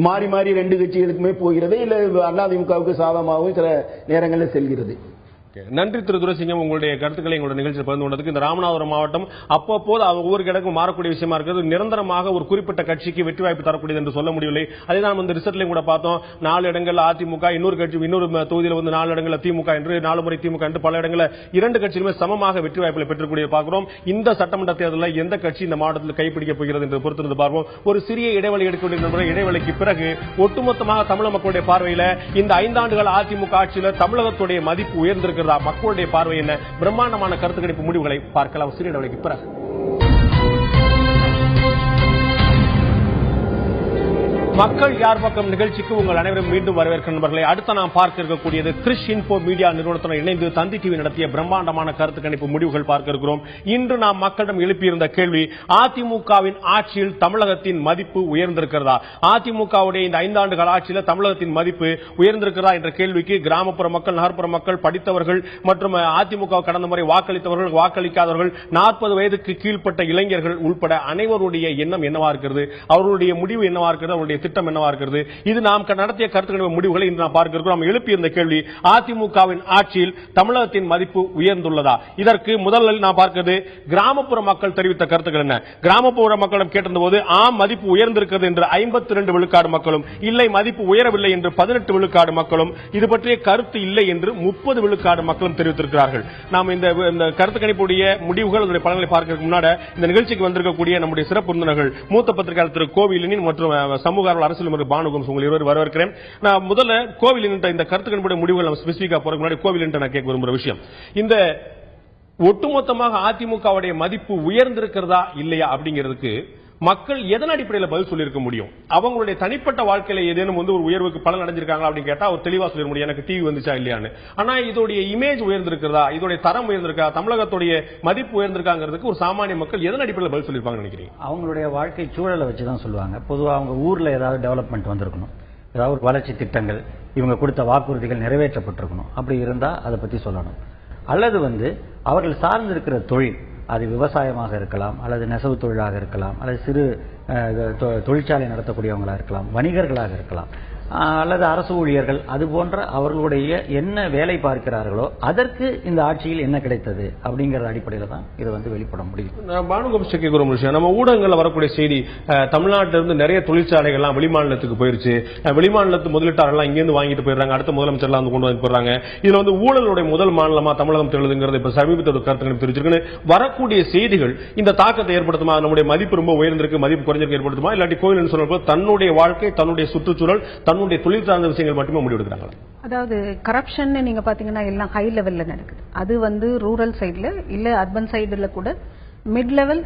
மாறி மாறி 2 கட்சிகளுக்குமே போகிறது, இல்ல அதிமுகவுக்கு சாதமாகவும் சில நேரங்களில் செல்கிறது. நன்றி திரு துரைசிங்கம், உங்களுடைய கருத்துக்களை எங்களுடைய நிகழ்ச்சியில் பகிர்ந்து கொண்டதுக்கு. இந்த ராமநாதபுரம் மாவட்டம் அப்பப்போது ஒவ்வொரு கிடக்கும் மாறக்கூடிய விஷயமா இருக்கிறது. நிரந்தரமாக ஒரு குறிப்பிட்ட கட்சிக்கு வெற்றி வாய்ப்பு தரக்கூடியது என்று சொல்ல முடியவில்லை. அதே தான் வந்து ரிசல்ட்லையும் கூட பார்த்தோம். 4 இடங்கள் அதிமுக, இன்னொரு தொகுதியில் வந்து 4 இடங்கள் திமுக என்று 4 முறை திமுக என்று பல இடங்களில் 2 கட்சிகளுமே சமமாக வெற்றி வாய்ப்புகளை பெற்றக்கூடிய பார்க்கிறோம். இந்த சட்டமன்ற தேர்தலில் எந்த கட்சி இந்த மாவட்டத்தில் கைப்பிடிக்கப் போகிறது என்று பொறுத்திருந்து பார்ப்போம். ஒரு சிறிய இடைவெளி எடுக்கக்கூடிய இடைவெளிக்கு பிறகு ஒட்டுமொத்தமாக தமிழக மக்களுடைய பார்வையில் இந்த 5 ஆண்டுகள் அதிமுக ஆட்சியில் தமிழகத்துடைய மதிப்பு உயர்ந்திருக்கிறது. மக்களுடைய பார்வை என்ன? பிரம்மாண்டமான கருத்து கணிப்பு முடிவுகளை பார்க்கலாம் சிறிய இடைவெளிக்கு பிறகு. மக்கள் யார் பக்கம் நிகழ்ச்சிக்கு உங்கள் அனைவரும் மீண்டும் வரவேற்கிற நண்பர்களை. அடுத்த நாம் பார்க்க இருக்கக்கூடியது கிறிஸ் இன்ஃபோ மீடியா நிறுவனத்துடன் இணைந்து தந்தி டிவி நடத்திய பிரம்மாண்டமான கருத்து கணிப்பு முடிவுகள் பார்க்க இருக்கிறோம். இன்று நாம் மக்களிடம் எழுப்பியிருந்த கேள்வி, அதிமுகவின் ஆட்சியில் தமிழகத்தின் மதிப்பு உயர்ந்திருக்கிறதா? அதிமுகவுடைய இந்த 5 ஆண்டுகள் ஆட்சியில் தமிழகத்தின் மதிப்பு உயர்ந்திருக்கிறதா என்ற கேள்விக்கு கிராமப்புற மக்கள், நகர்ப்புற மக்கள், படித்தவர்கள் மற்றும் அதிமுக கடந்த முறை வாக்களித்தவர்கள், வாக்களிக்காதவர்கள், 40 வயதுக்கு கீழ்ப்பட்ட இளைஞர்கள் உள்பட அனைவருடைய எண்ணம் என்னவா இருக்கிறது, அவர்களுடைய முடிவு என்னவா இருக்கிறது, அவருடைய திட்டம் என்னவா இருக்கிறது? இது நாம் நடத்திய கருத்துக்களின் முடிவுகளை இன்று நாம் பார்க்க இருக்கிறோம். நாம் எழுப்பியிருந்த கேள்வி, அதிமுகவின் ஆட்சியில் தமிழகத்தின் மதிப்பு உயர்ந்துள்ளதா? இதற்கு முதலில் நாம் பார்க்கிறது கிராமப்புற மக்கள் தெரிவித்த கருத்துக்கள் என்ன. கிராமப்புற மக்களிடம் கேட்டிருந்த போது ஆம் மதிப்பு உயர்ந்திருக்கிறது என்று 52 விழுக்காடு மக்களும், இல்லை மதிப்பு உயரவில்லை என்று 18 விழுக்காடு மக்களும், இது பற்றிய கருத்து இல்லை என்று 30 விழுக்காடு மக்களும் தெரிவித்திருக்கிறார்கள். நாம் இந்த கருத்து கணிப்புடைய முடிவுகள் அதனுடைய பலன்களை பார்க்க முன்னாடி இந்த நிகழ்ச்சிக்கு வந்திருக்கக்கூடிய நம்முடைய சிறப்பு விருந்தினர்கள் மூத்த பத்திரிகையாளர் திரு கோவிலின் மற்றும் சமூக அரசியல் பானுகம் உங்கள் இருவரும் வரவேற்கிறேன். நான் முதல்ல கோவிலின் இந்த கருத்து கணிப்புடைய முடிவுகள் ஸ்பெசிபிக்கா போறதுக்கு முன்னாடி கோவிலின் நான் கேட்க விரும்புகிற விஷயம், இந்த ஒட்டுமொத்தமாக அதிமுகவுடைய மதிப்பு உயர்ந்திருக்கிறதா இல்லையா அப்படிங்கிறதுக்கு மக்கள் எதன் அடிப்படையில் பதில் சொல்லியிருக்க முடியும்? அவங்களுடைய தனிப்பட்ட வாழ்க்கையில ஏதேனும் வந்து ஒரு உயர்வுக்கு பலன் அடைஞ்சிருக்காங்களா அப்படின்னு கேட்டா அவர் தெளிவா சொல்லிட முடியும், எனக்கு டிவி வந்துச்சா இல்லையான்னு. ஆனா இதோடைய இமேஜ் உயர்ந்திருக்கிறதா, இதோடைய தரம் உயர்ந்திருக்கா, தமிழகத்துடைய மதிப்பு உயர்ந்திருக்காங்கிறதுக்கு ஒரு சாமானிய மக்கள் எதன் அடிப்படையில் பதில் சொல்லியிருப்பாங்க நினைக்கிறீங்க? அவங்களுடைய வாழ்க்கை சூழலை வச்சுதான் சொல்லுவாங்க. பொதுவாக அவங்க ஊர்ல ஏதாவது டெவலப்மெண்ட் வந்திருக்கணும், ஏதாவது ஒரு வளர்ச்சி திட்டங்கள், இவங்க கொடுத்த வாக்குறுதிகள் நிறைவேற்றப்பட்டிருக்கணும். அப்படி இருந்தா அதை பத்தி சொல்லணும். அல்லது அவர்கள் சார்ந்திருக்கிற தொழில், அது விவசாயமாக இருக்கலாம், அல்லது நெசவு தொழிலாக இருக்கலாம், அல்லது சிறு தொழிற்சாலை நடத்தக்கூடியவங்களா இருக்கலாம், வணிகர்களாக இருக்கலாம், அல்லது அரசு ஊழியர்கள், அது போன்ற அவர்களுடைய என்ன வேலை பார்க்கிறார்களோ அதற்கு இந்த ஆட்சியில் என்ன கிடைத்தது அப்படிங்கிற அடிப்படையில் தான் இது வெளிப்பட முடியும். பானுகோபிக்கு ஒரு விஷயம், நம்ம ஊடகங்கள்ல வரக்கூடிய செய்தி, தமிழ்நாட்டில இருந்து நிறைய தொழிற்சாலைகள்லாம் வெளிமாநிலத்துக்கு போயிருச்சு, வெளிமாநிலத்து முதலீட்டாளர்கள் இங்கிருந்து வாங்கிட்டு போயிடுறாங்க, அடுத்த முதலமைச்சர்லாம் வந்து கொண்டு வந்து போயிடுறாங்க. இதுல ஊழலுடைய முதல் மாநிலமா தமிழகம் திகழ்துங்கிறது இப்ப சமீபத்தோட கருத்துக்கள் தெரிவிச்சிருக்கு. வரக்கூடிய செய்திகள் இந்த தாக்கத்தை ஏற்படுத்துமா? நம்முடைய மதிப்பு ரொம்ப உயர்ந்திருக்கு, மதிப்பு குறைஞ்சிருக்கு ஏற்படுத்துமா? இல்லாட்டி கோயில் சொல்ற தன்னுடைய வாழ்க்கை, தன்னுடைய சுற்றுச்சூழல், தன்னுடைய தொழில் சார்ந்த விஷயங்கள் மட்டுமே முடிவெடுக்கிறாங்க. அதாவது கரப்ஷன் நீங்க பாத்தீங்கன்னா எல்லாம் ஹை லெவல்ல நடக்குது. அது ரூரல் சைடுல இல்ல அர்பன் சைடுல கூட mid level,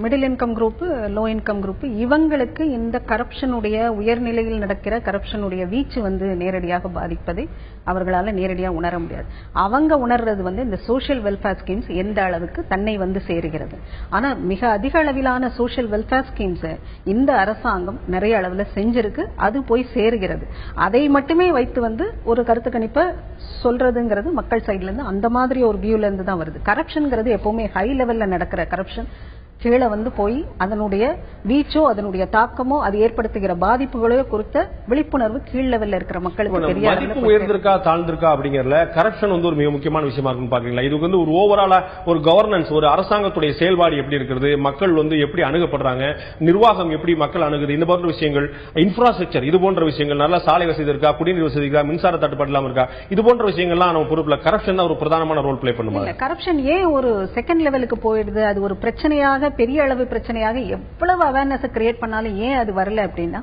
middle income group, low income group, இவங்களுக்கு இந்த கரப்ஷனுடைய உயர்நிலையில் நடக்கிற கரப்ஷனுடைய வீச்சு நேரடியாக பாதிப்பதை அவர்களால நேரடியாக உணர முடியாது. அவங்க உணர்றது இந்த சோஷியல் வெல்ஃபேர் ஸ்கீம்ஸ் எந்த அளவுக்கு தன்னை சேருகிறது. ஆனா மிக அதிக அளவிலான சோஷியல் வெல்ஃபேர் ஸ்கீம்ஸ் இந்த அரசாங்கம் நிறைய அளவுல செஞ்சிருக்கு, அது போய் சேருகிறது. அதை மட்டுமே வைத்து ஒரு கருத்து கணிப்பை சொல்றதுங்கிறது மக்கள் சைட்ல இருந்து அந்த மாதிரி ஒரு வியூல இருந்து தான் வருது. கரப்ஷன்ங்கிறது எப்பவுமே ஹை லெவல்ல நடக்கிற கரப்ஷன் கீழே போய் அதனுடைய வீச்சோ அதனுடைய தாக்கமோ அது ஏற்படுத்துகிற பாதிப்புகளோ குறித்த விழிப்புணர்வு கீழ் லெவல்ல இருக்கிற மக்களுக்கு தெரிய மதிப்பு உயர்ந்திருக்கா தாழ்ந்திருக்கா அப்படிங்கறதுல கரப்ஷன் ஒரு மிக முக்கியமான விஷயமா இருக்குன்னு பாக்குறீங்களா? இது ஒரு ஓவராலா ஒரு கவர்னன்ஸ், ஒரு அரசாங்கத்துடைய செயல்பாடு எப்படி இருக்கிறது, மக்கள் எப்படி அணுகப்படுறாங்க, நிர்வாகம் எப்படி மக்கள் அணுகுது, இந்த போன்ற விஷயங்கள், இன்ஃப்ராஸ்ட்ரக்சர், இது போன்ற விஷயங்கள், நல்ல சாலை வசதி இருக்கா, குடிநீர் வசதி இருக்கா, மின்சார தட்டுப்பாடு இல்லாம இருக்கா, இது போன்ற விஷயங்கள்லாம் நம்ம பொறுப்புல கரப்ஷன் தான் ஒரு பிரதானமான ரோல் பிளே பண்ணுமா? கரப்ஷன் ஏன் ஒரு செகண்ட் லெவலுக்கு போயிடுது? அது ஒரு பிரச்சனையாக, பெரிய அளவு பிரச்சனையாக எவ்வளவு அவேர்னஸ் கிரியேட் பண்ணாலும் ஏன் அது வரல அப்படின்னா,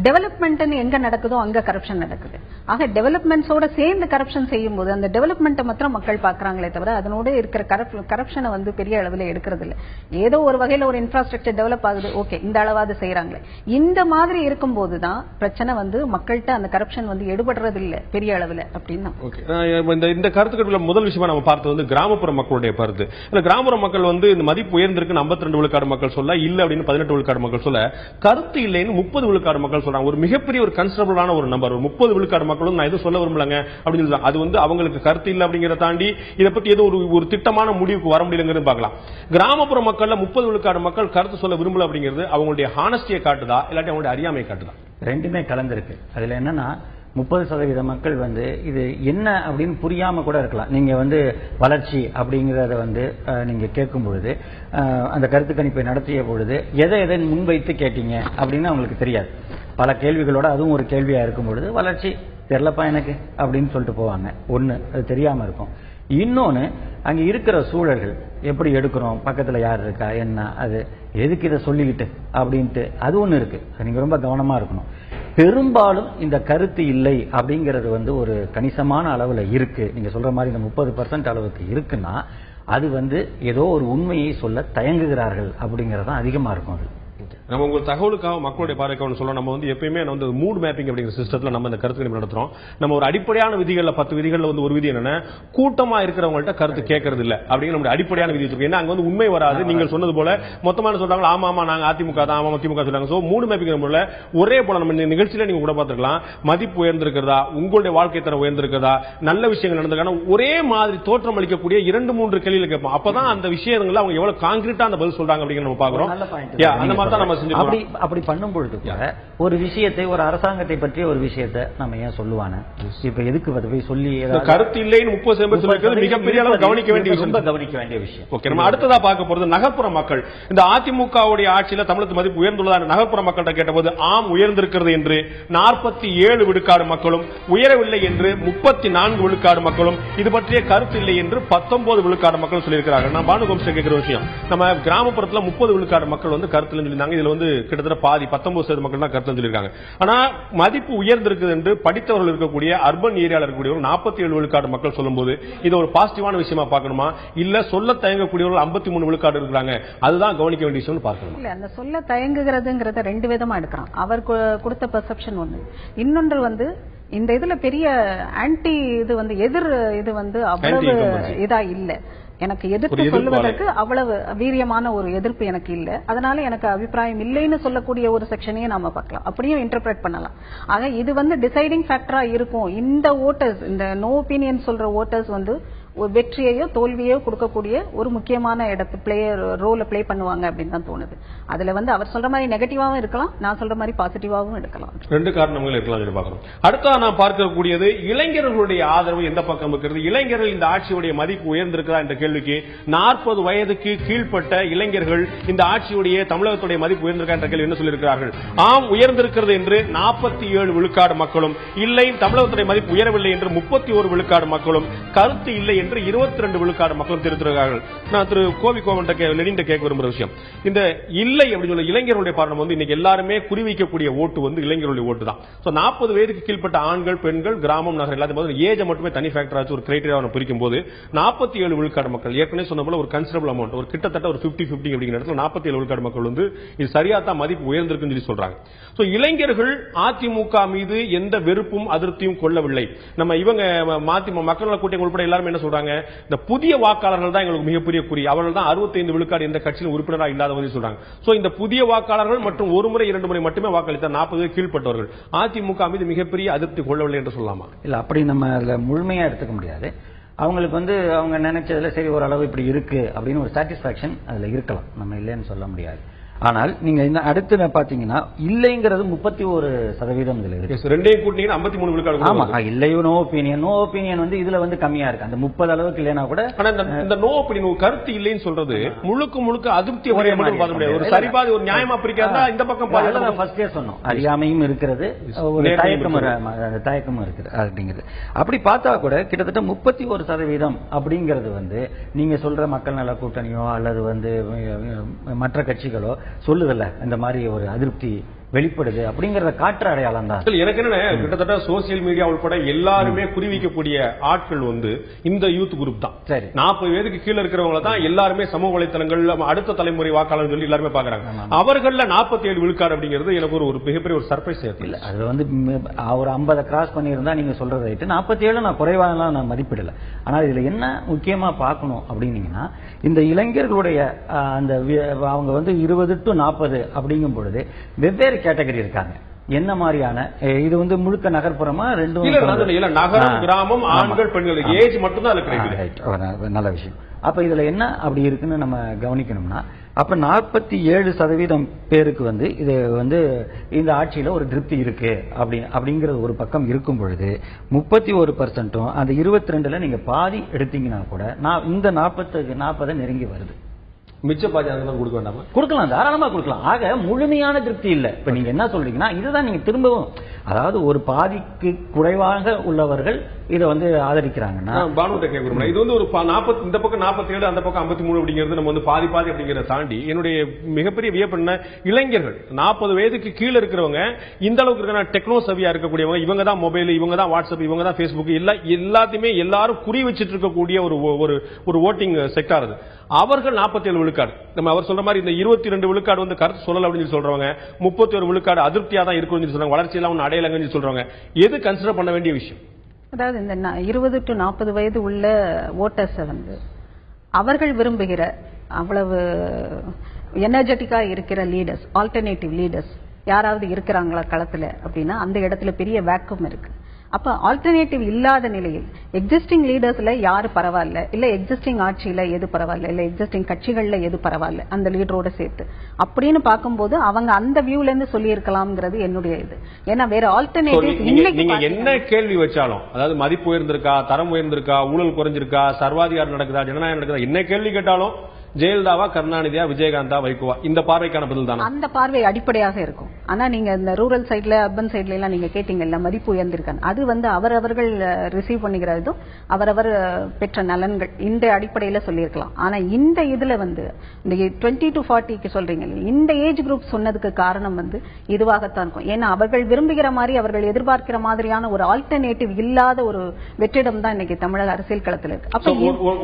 டெவலப்மெண்ட் எங்க நடக்குதோ அங்க கரப்ஷன் நடக்குது. ஆக டெவலப்மெண்ட்ஸோட சேர்ந்து கரப்ஷன் செய்யும் போது அந்த டெவலப்மெண்ட் மாத்திரம் மக்கள் பாக்குறாங்களே தவிர அதனோட இருக்கிற கரப்ஷனை பெரிய அளவில் எடுக்கிறது இல்லை. ஏதோ ஒரு வகையில ஒரு இன்ஃப்ராஸ்ட்ரக்சர் டெவலப் ஆகுது, ஓகே, இந்த அளவாவது செய்யறாங்களே. இந்த மாதிரி இருக்கும் போதுதான் பிரச்சனை மக்கள்கிட்ட அந்த கரப்ஷன் எடுபடுறது இல்லை பெரிய அளவில் அப்படின்னா. இந்த கருத்துக்கள் முதல் விஷயமா நம்ம பார்த்தது கிராமப்புற மக்களுடைய கருத்து. கிராமப்புற மக்கள் இந்த மதிப்பு உயர்ந்திருக்கு 52 விழுக்காடு மக்கள் சொல்ல, இல்ல அப்படின்னு 18 விழுக்காடு மக்கள் சொல்ல, கருத்து இல்லைன்னு 30 விழுக்காடு மக்கள் சொல்றாங்க. ஒரு மிகப்பெரிய ஒரு கன்சிடரபிளான ஒரு நம்பர், 30 விழுக்காடு மக்களும் நான் எதுவும் சொல்ல விரும்பலங்க அப்படின்னு சொல்றாங்க. அது அவங்களுக்கு கருத்து இல்ல அப்படிங்கறத தாண்டி இதை பத்தி ஏதோ ஒரு திட்டமான முடிவுக்கு வர முடியலங்கிறது பார்க்கலாம். கிராமப்புற மக்கள்ல 30 விழுக்காடு மக்கள் கருத்து சொல்ல விரும்பல அப்படிங்கிறது அவங்களுடைய ஹானஸ்டியை காட்டுதா இல்லாட்டி அவங்களுடைய அறியாமையை காட்டுதா? ரெண்டுமே கலந்திருக்கு. அதுல என்னன்னா 30% மக்கள் இது என்ன அப்படின்னு புரியாம கூட இருக்கலாம். நீங்க வளர்ச்சி அப்படிங்கறத நீங்க கேட்கும் பொழுது, அந்த கருத்து கணிப்பை நடத்திய பொழுது எதை முன்வைத்து கேட்டீங்க அப்படின்னு அவங்களுக்கு தெரியாது. பல கேள்விகளோட அதுவும் ஒரு கேள்வியா இருக்கும் பொழுது வளர்ச்சி தெரியலப்பா எனக்கு அப்படின்னு சொல்லிட்டு போவாங்க. ஒண்ணு, அது தெரியாம இருக்கும். இன்னொன்னு, அங்க இருக்கிற சூழல்கள் எப்படி எடுக்கிறோம், பக்கத்துல யார் இருக்கா, என்ன, அது எதுக்கு இதை சொல்லிக்கிட்டு அப்படின்ட்டு அது ஒண்ணு இருக்கு. நீங்க ரொம்ப கவனமா இருக்கணும். பெரும்பாலும் இந்த கருத்து இல்லை அப்படிங்கிறது ஒரு கணிசமான அளவுல இருக்கு. நீங்க சொல்ற மாதிரி இந்த 30% அளவுக்கு இருக்குன்னா அது ஏதோ ஒரு உண்மையை சொல்ல தயங்குகிறார்கள் அப்படிங்கறதான் அதிகமா இருக்கும். அது நம்ம உங்க தகவலுக்காக மக்களுடைய பார்வைக்காக சொல்ல, நம்ம எப்பயுமே மூட் மேப்பிங் அப்படிங்கிற சிஸ்டத்துல நம்ம இந்த கருத்து கணிப்பு நடத்துறோம். நம்ம ஒரு அடிப்படையான விதிகள்ல 10 விதிகள்ல ஒரு விதி என்னன்னா, கூட்டமா இருக்கிறவங்கள்ட்ட கருத்து கேட்கறது இல்ல அப்படிங்கிற நம்ம அடிப்படையான விதி இருக்கு. ஏன்னா அங்க உண்மை வராது. நீங்கள் சொன்னது போல மொத்தமான சொல்றாங்க, ஆமா ஆமா நாங்க அதிமுக தான், ஆமா திமுக சொல்றாங்க. சோ மூட் மேப்பிங் ஒரே போல நம்ம இந்த நிகழ்ச்சியில நீங்க கூட பார்த்துக்கலாம், மதிப்பு உயர்ந்திருக்கிறதா, உங்களுடைய வாழ்க்கை தரம் உயர்ந்திருக்கிறதா, நல்ல விஷயங்கள் நடந்திருக்கா, ஒரே மாதிரி தோற்றம் அளிக்கக்கூடிய 2-3 கேள்விகள் கேட்போம். அப்பதான் அந்த விஷயங்கள் அவங்க எவ்வளவு கான்கிரீட்டா அந்த பதில் சொல்றாங்க அப்படிங்கிற நம்ம பாக்குறோம். அந்த மாதிரி தான் நம்ம அப்படி பண்ணும் பொழுது ஒரு விஷயத்தை, ஒரு அரசாங்கத்தை பற்றிய ஒரு விஷயத்தை நம்ம ஏன் சொல்லுவானே, இப்ப எதுக்கு போய் சொல்லி கருத்து இல்லைன்னு 30% மிகப்பெரிய அளவு கவனிக்க வேண்டிய விஷயம். ஓகே, நம்ம அடுத்ததா பார்க்க போறது நகர்ப்புற மக்கள். இந்த அதிமுகவுடைய ஆட்சியில தமிழகத்து மதிப்பு உயர்ந்துள்ளதா நகர்ப்புற மக்கள்கிட்ட கேட்டபோது ஆம் உயர்ந்திருக்கிறது என்று 47 விழுக்காடு மக்களும், உயரவில்லை என்று 34 விழுக்காடு மக்களும், இது பற்றிய கருத்து இல்லை என்று 19 விழுக்காடு மக்கள் சொல்லியிருக்கிறார்கள். நான் பானுகோம்ஸ் கேட்கிற விஷயம், நம்ம கிராமப்புறத்துல 30 விழுக்காடு மக்கள் கருத்துல சொல்லியிருந்தாங்க. இதுல கிட்டத்தட்ட பாதி 19% மக்கள் தான் கருத்து சொல்லியிருக்காங்க. ஆனா மதிப்பு உயர்ந்திருக்கு என்று படித்தவர்கள் இருக்கக்கூடிய அர்பன் ஏரியால இருக்கக்கூடியவர்கள் 47 விழுக்காடு மக்கள் சொல்லும்போது இது ஒரு பாசிட்டிவான விஷயமா பார்க்கணுமா, இல்ல சொல்ல தயங்கக்கூடியவர்கள் 53 விழுக்காடு இருக்கிறாங்க, அதுதான் கவனிக்க வேண்டிய விஷயம் பார்க்கணும். இல்ல, அந்த சொல்ல தயங்குகிறதுங்கிறத 2 விதமா எடுக்கலாம். அவர் கொடுத்த பெர்செப்ஷன் ஒண்ணு, இன்னொன்று இந்த இதுல பெரிய ஆன்டி இது எதிர் இது அவ்வளவு இதா இல்ல. எனக்கு எதிர்ப்பு சொல்லுவதற்கு அவ்வளவு வீரியமான ஒரு எதிர்ப்பு எனக்கு இல்ல. அதனால எனக்கு அபிப்பிராயம் இல்லைன்னு சொல்லக்கூடிய ஒரு செக்ஷனையே நாம பார்க்கலாம், அப்படியும் இன்டர்பிரேட் பண்ணலாம். ஆக இது வந்து டிசைடிங் ஃபேக்டரா இருக்கும். இந்த ஓட்டர்ஸ், இந்த நோ ஒப்பீனியன் சொல்ற ஓட்டர்ஸ் வந்து வெற்றியையோ தோல்வியோ கொடுக்கக்கூடிய ஒரு முக்கியமான ரோல பிளே பண்ணுவாங்க அப்படின்னு தான் தோணுது. அதுல வந்து அவர் சொல்ற மாதிரி நெகட்டிவாவும் இருக்கலாம், நான் சொல்ற மாதிரி பாசிட்டிவாவும் இருக்கலாம். ரெண்டு காரணங்கள் இருக்கலாம் பார்க்கணும். அடுத்தா நான் பார்க்கக்கூடியது இளைஞர்களுடைய ஆதரவு எந்த பக்கம் இருக்கிறது. இளைஞர்கள் இந்த ஆட்சியுடைய மதிப்பு உயர்ந்திருக்கிறா என்ற கேள்விக்கு 40 வயதுக்கு கீழ்பட்ட இளைஞர்கள் இந்த ஆட்சியுடைய தமிழகத்துடைய மதிப்பு உயர்ந்திருக்கா என்ற கேள்வி என்ன சொல்லியிருக்கிறார்கள். ஆம் உயர்ந்திருக்கிறது என்று 47 விழுக்காடு மக்களும், இல்லை தமிழகத்துடைய மதிப்பு உயரவில்லை என்று 31 விழுக்காடு மக்களும், கருத்து இல்லை என்று 22 விழுக்காடு மக்களும் தெரிவித்திருக்கிறார்கள். நான் திரு கோவிகோவன் லெனின் கேட்க விரும்புகிற விஷயம், இந்த இல்லை அப்படின்னு சொல்ல இளைஞர்களுடைய பார்வை வந்து இன்னைக்கு எல்லாருமே குறிவைக்கக்கூடிய ஓட்டு வந்து இளைஞர்களுடைய ஓட்டு தான். 40 வயதுக்கு கீழ்பட்ட ஆண்கள், பெண்கள், கிராமம், நகர் எல்லாத்தையும் ஏஜ் மட்டுமே தனி ஃபேக்டர் ஆச்சு ஒரு கிரைட்டீரியா பிரிக்கும் போது 47 விழுக்காடு மக்கள் ஏற்கனவே சொன்ன போல ஒரு கன்சிடபிள் அமௌண்ட், ஒரு கிட்டத்தட்ட ஒரு 50-50 அப்படிங்கிற இடத்துல 47 விழுக்காடு மக்கள் வந்து இது சரியா தான் மதிப்பு உயர்ந்திருக்குன்னு சொல்லி சொல்றாங்க. இளைஞர்கள் அதிமுக மீது எந்த வெறுப்பும் அதிருப்தியும் கொள்ளவில்லை. நம்ம இவங்க மக்கள் நல கூட்டணி உட்பட எல்லாரும் என்ன சொல்றாங்க, இந்த புதிய வாக்காளர்கள் தான் எங்களுக்கு மிகப்பெரிய குறி. அவர்கள் தான் 65 விழுக்காடு எந்த கட்சியில் உறுப்பினராக இல்லாதவங்க சொல்றாங்க. இந்த புதிய வாக்காளர்கள் மற்றும் ஒரு முறை 2 முறை மட்டுமே வாக்களித்த 40 கீழ்பட்டவர்கள் அதிமுக மீது மிகப்பெரிய அதிருப்தி கொள்ளவில்லை என்று சொல்லலாமா? இல்ல, அப்படி நம்ம அதுல முழுமையா எடுத்துக்க முடியாது. அவங்களுக்கு வந்து அவங்க நினைச்சதுல சரி ஓரளவு இப்படி இருக்கு அப்படின்னு ஒரு சாட்டிஸ்பாக்சன் அதுல இருக்கலாம், நம்ம இல்லைன்னு சொல்ல முடியாது. ஆனால் நீங்க இந்த அடுத்து பாத்தீங்கன்னா இல்லைங்கிறது 31% இதுல இருக்கு. ரெண்டையும் கூட்டினீங்கன்னா 53 விழுக்காடு. ஆமா, இல்லையோ நோ ஒப்பீனியன் வந்து இதுல வந்து கம்மியா இருக்கு. அந்த 30 அளவுக்கு இல்லைனா கூட இந்த நோ ஒப்பீனியன் கருத்து இல்லைன்னு சொல்றது முழுக்க அதிருப்தி ஒரே மாதிரி பார்க்க முடியாது. ஒரு சரிபாதி ஒரு நியாயமா பிரிக்காதா இந்த பக்கம் பாருங்க. ஃபர்ஸ்டே சொன்னோம், அறியாமையும் இருக்கிறது, ஒரு தயக்கமும் இருக்குது அப்படிங்கிறது. அப்படி பார்த்தா கூட கிட்டத்தட்ட 31% அப்படிங்கிறது வந்து நீங்க சொல்ற மக்கள் நல கூட்டணியோ அல்லது வந்து மற்ற கட்சிகளோ சொல்லுதல்ல இந்த மாதிரி ஒரு அதிருப்தி வெளிப்படுது அப்படிங்கறத காற்று அடையாளம் தான். எனக்கு என்ன, கிட்டத்தட்ட சோசியல் மீடியா உட்பட எல்லாருமே குறிவிக்கக்கூடிய ஆட்கள் வந்து இந்த யூத் குரூப் தான். சரி, 40 வயதுக்கு கீழே இருக்கிறவங்க தான் எல்லாருமே சமூக வலைத்தளங்கள் அடுத்த தலைமுறை வாக்காளர் சொல்லி எல்லாருமே பாக்குறாங்க. அவர்கள 47 விழுக்காடு அப்படிங்கிறது எனக்கு ஒரு மிகப்பெரிய ஒரு சர்ப்ரைஸ் இல்ல. அது வந்து ஒரு 50 கிராஸ் பண்ணியிருந்தா நீங்க சொல்றது ரைட்டு. 47 நான் குறைவாக நான் மதிப்பிடல. ஆனால் இதுல என்ன முக்கியமா பார்க்கணும் அப்படின்னீங்கன்னா, இந்த இளைஞர்களுடைய அந்த அவங்க வந்து 20 to 40 அப்படிங்கும் பொழுது வெவ்வேறு கேட்டகரி இருக்காங்க. என்ன மாதிரியான இது வந்து முழுக்க நகர்ப்புறமா ரெண்டும் நகரம், கிராமம், ஆண்கள், பெண்கள் ஏஜ் மட்டும் தான். நல்ல விஷயம். அப்ப இதுல என்ன அப்படி இருக்குன்னு நம்ம கவனிக்கணும்னா, அப்ப 47% பேருக்கு வந்து இது வந்து இந்த ஆட்சியில ஒரு திருப்தி இருக்கு அப்படிங்கிறது ஒரு பக்கம் இருக்கும் பொழுது 31% அந்த 22ல நீங்க பாதி எடுத்தீங்கன்னா கூட நான் இந்த 40 நெருங்கி வருது. மிச்ச பாதி கொடுக்க வேண்டாமா? கொடுக்கலாம், தாராளமா கொடுக்கலாம். ஆக முழுமையான திருப்தி இல்ல. இப்ப நீங்க என்ன சொல்றீங்கன்னா, இதுதான் நீங்க திரும்பவும், அதாவது ஒரு பாதிக்கு குறைவாக உள்ளவர்கள் இதை வந்து ஆதரிக்கிறாங்கன்னா, இது வந்து ஒரு 40 இந்த பக்கம் 47 அந்த பக்கம் 53 அப்படிங்கிறது நம்ம வந்து பாதி அப்படிங்கிறத தாண்டி என்னுடைய மிகப்பெரிய வியப்பென்ன, இளைஞர்கள் 40 வயதுக்கு கீழே இருக்கிறவங்க இந்த அளவுக்கு இருக்க டெக்னோ சவியா இருக்கக்கூடியவங்க, இவங்க தான் மொபைல், இவங்க தான் வாட்ஸ்அப், இவங்க தான் பேஸ்புக், எல்லாத்தையுமே எல்லாரும் குறி வச்சிட்டு இருக்கக்கூடிய ஒரு ஓட்டிங் செக்டார் அது. அவர்கள் 47 விழுக்காடு. நம்ம அவர் சொல்ற மாதிரி இந்த 22 விழுக்காடு வந்து கருத்து சொல்லல அப்படின்னு சொல்றவங்க, 31 விழுக்காடு அதிருப்தியா தான் இருக்குன்னு சொல்றாங்க, வளர்ச்சி எல்லாம் ஒன்று அடையலங்கன்னு சொல்றாங்க. எது கன்சிடர் பண்ண வேண்டிய விஷயம்? அதாவது இந்த 20 to 40 வயது உள்ள ஓட்டர்ஸ் வந்து அவர்கள் விரும்புகிற அவ்வளவு எனர்ஜெட்டிக்கா இருக்கிற லீடர்ஸ், ஆல்டர்னேட்டிவ் லீடர்ஸ் யாராவது இருக்கிறாங்களா களத்துல அப்படின்னா அந்த இடத்துல பெரிய வேக்கம் இருக்கு. அப்ப ஆல்டர்னேட்டிவ் இல்லாத நிலையில் எக்ஸிஸ்டிங் லீடர்ஸ்ல யாரு பரவாயில்ல, இல்ல எக்ஸிஸ்டிங் ஆட்சியில எது பரவாயில்ல, இல்ல எக்ஸிஸ்டிங் கட்சிகள்ல எது பரவாயில்ல அந்த லீடரோட சேர்த்து அப்படின்னு பார்க்கும்போது அவங்க அந்த வியூல இருந்து சொல்லி இருக்கலாம்ங்கிறது என்னுடைய இது. ஏன்னா வேற ஆல்டர்னேட்டிவ் நீங்க என்ன கேள்வி வச்சாலும், அதாவது மதிப்பு உயர்ந்திருக்கா, தரம் உயர்ந்திருக்கா, ஊழல் குறைஞ்சிருக்கா, சர்வாதிகாரம் நடக்குதா, ஜனநாயகம் நடக்குதா, என்ன கேள்வி கேட்டாலும் ஜெயலலிதாவா, கருணாநிதியா, விஜயகாந்தா, வைகோவா, இந்த பார்வைக்கான பதில் தான். அந்த பார்வை அடிப்படையாக இருக்கும். ஆனா நீங்க இந்த ரூரல் சைட்ல, அர்பன் சைட்ல எல்லாம் நீங்க கேட்டீங்கல்ல மதிப்பு உயர்ந்திருக்காங்க, அது வந்து அவரவர்கள் ரிசீவ் பண்ணிக்கிறதும் அவரவர் பெற்ற நலன்கள் இந்த அடிப்படையில சொல்லியிருக்கலாம். ஆனா இந்த இதுல வந்து இந்த 20 to 40க்கு சொல்றீங்க, இந்த ஏஜ் குரூப் சொன்னதுக்கு காரணம் வந்து இதுவாகத்தான் இருக்கும். ஏன்னா அவர்கள் விரும்புகிற மாதிரி, அவர்கள் எதிர்பார்க்கிற மாதிரியான ஒரு ஆல்டர்னேட்டிவ் இல்லாத ஒரு வெற்றிடம் தான் இன்னைக்கு தமிழக அரசியல் களத்தில் இருக்கு. அப்ப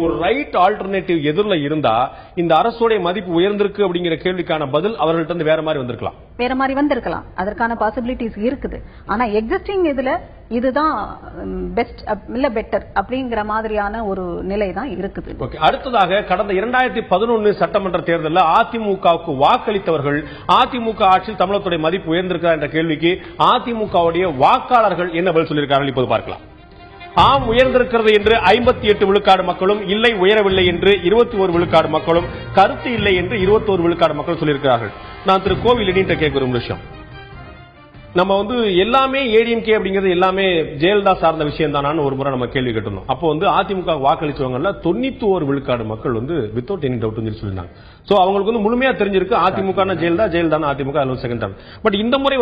ஒரு ரைட் ஆல்டர்னேட்டிவ் எதிரில் இருந்தா இந்த அரசுடைய மதிப்பு உயர்ந்திருக்கு அப்படிங்கிற கேள்விக்கான பதில் அவர்கள்ட்ட இருந்து வேற மாதிரி வந்திருக்கலாம். வேற மாதிரி வந்திருக்கலாம். அதற்கான பாசிபிலிட்டிஸ் இருக்குது. ஆனா எக்ஸிஸ்டிங் இதுல இதுதான் பெஸ்ட் இல்ல பெட்டர் அப்படிங்கிற மாதிரியான ஒரு நிலை தான் இருக்குது. அடுத்ததாக கடந்த 2011 சட்டமன்ற தேர்தலில் அதிமுகவுக்கு வாக்களித்தவர்கள் அதிமுக ஆட்சியில் தமிழகத்துடைய மதிப்பு உயர்ந்திருக்கிறார் என்ற கேள்விக்கு அதிமுகவுடைய வாக்காளர்கள் என்ன பதில் சொல்லியிருக்கார்கள் இப்போது பார்க்கலாம். ஆம் உயர்ந்திருக்கிறது என்று 58 விழுக்காடு மக்களும், இல்லை உயரவில்லை என்று 21 விழுக்காடு மக்களும், கருத்து இல்லை என்று 21 விழுக்காடு மக்கள் சொல்லியிருக்கிறார்கள். நான் திரு கோவிலடின்ற கேட்கிற ஒரு விஷயம், நம்ம எல்லாமே ஏடிஎம்கே அப்படிங்கிறது எல்லாமே ஜெயலலிதா சார்ந்த விஷயம் தானான்னு ஒரு முறை நம்ம கேள்வி கேட்டிருந்தோம். அப்போ அதிமுக வாக்களிச்சவங்கல 91 விழுக்காடு மக்கள் வித்தவுட் எனி டவுட் சொல்லியிருந்தாங்க. சோ அவங்களுக்கு முழுமையா தெரிஞ்சிருக்கு AIADMK Jayalalithaa, Jayalalithaa AIADMK second term. But இந்த முறை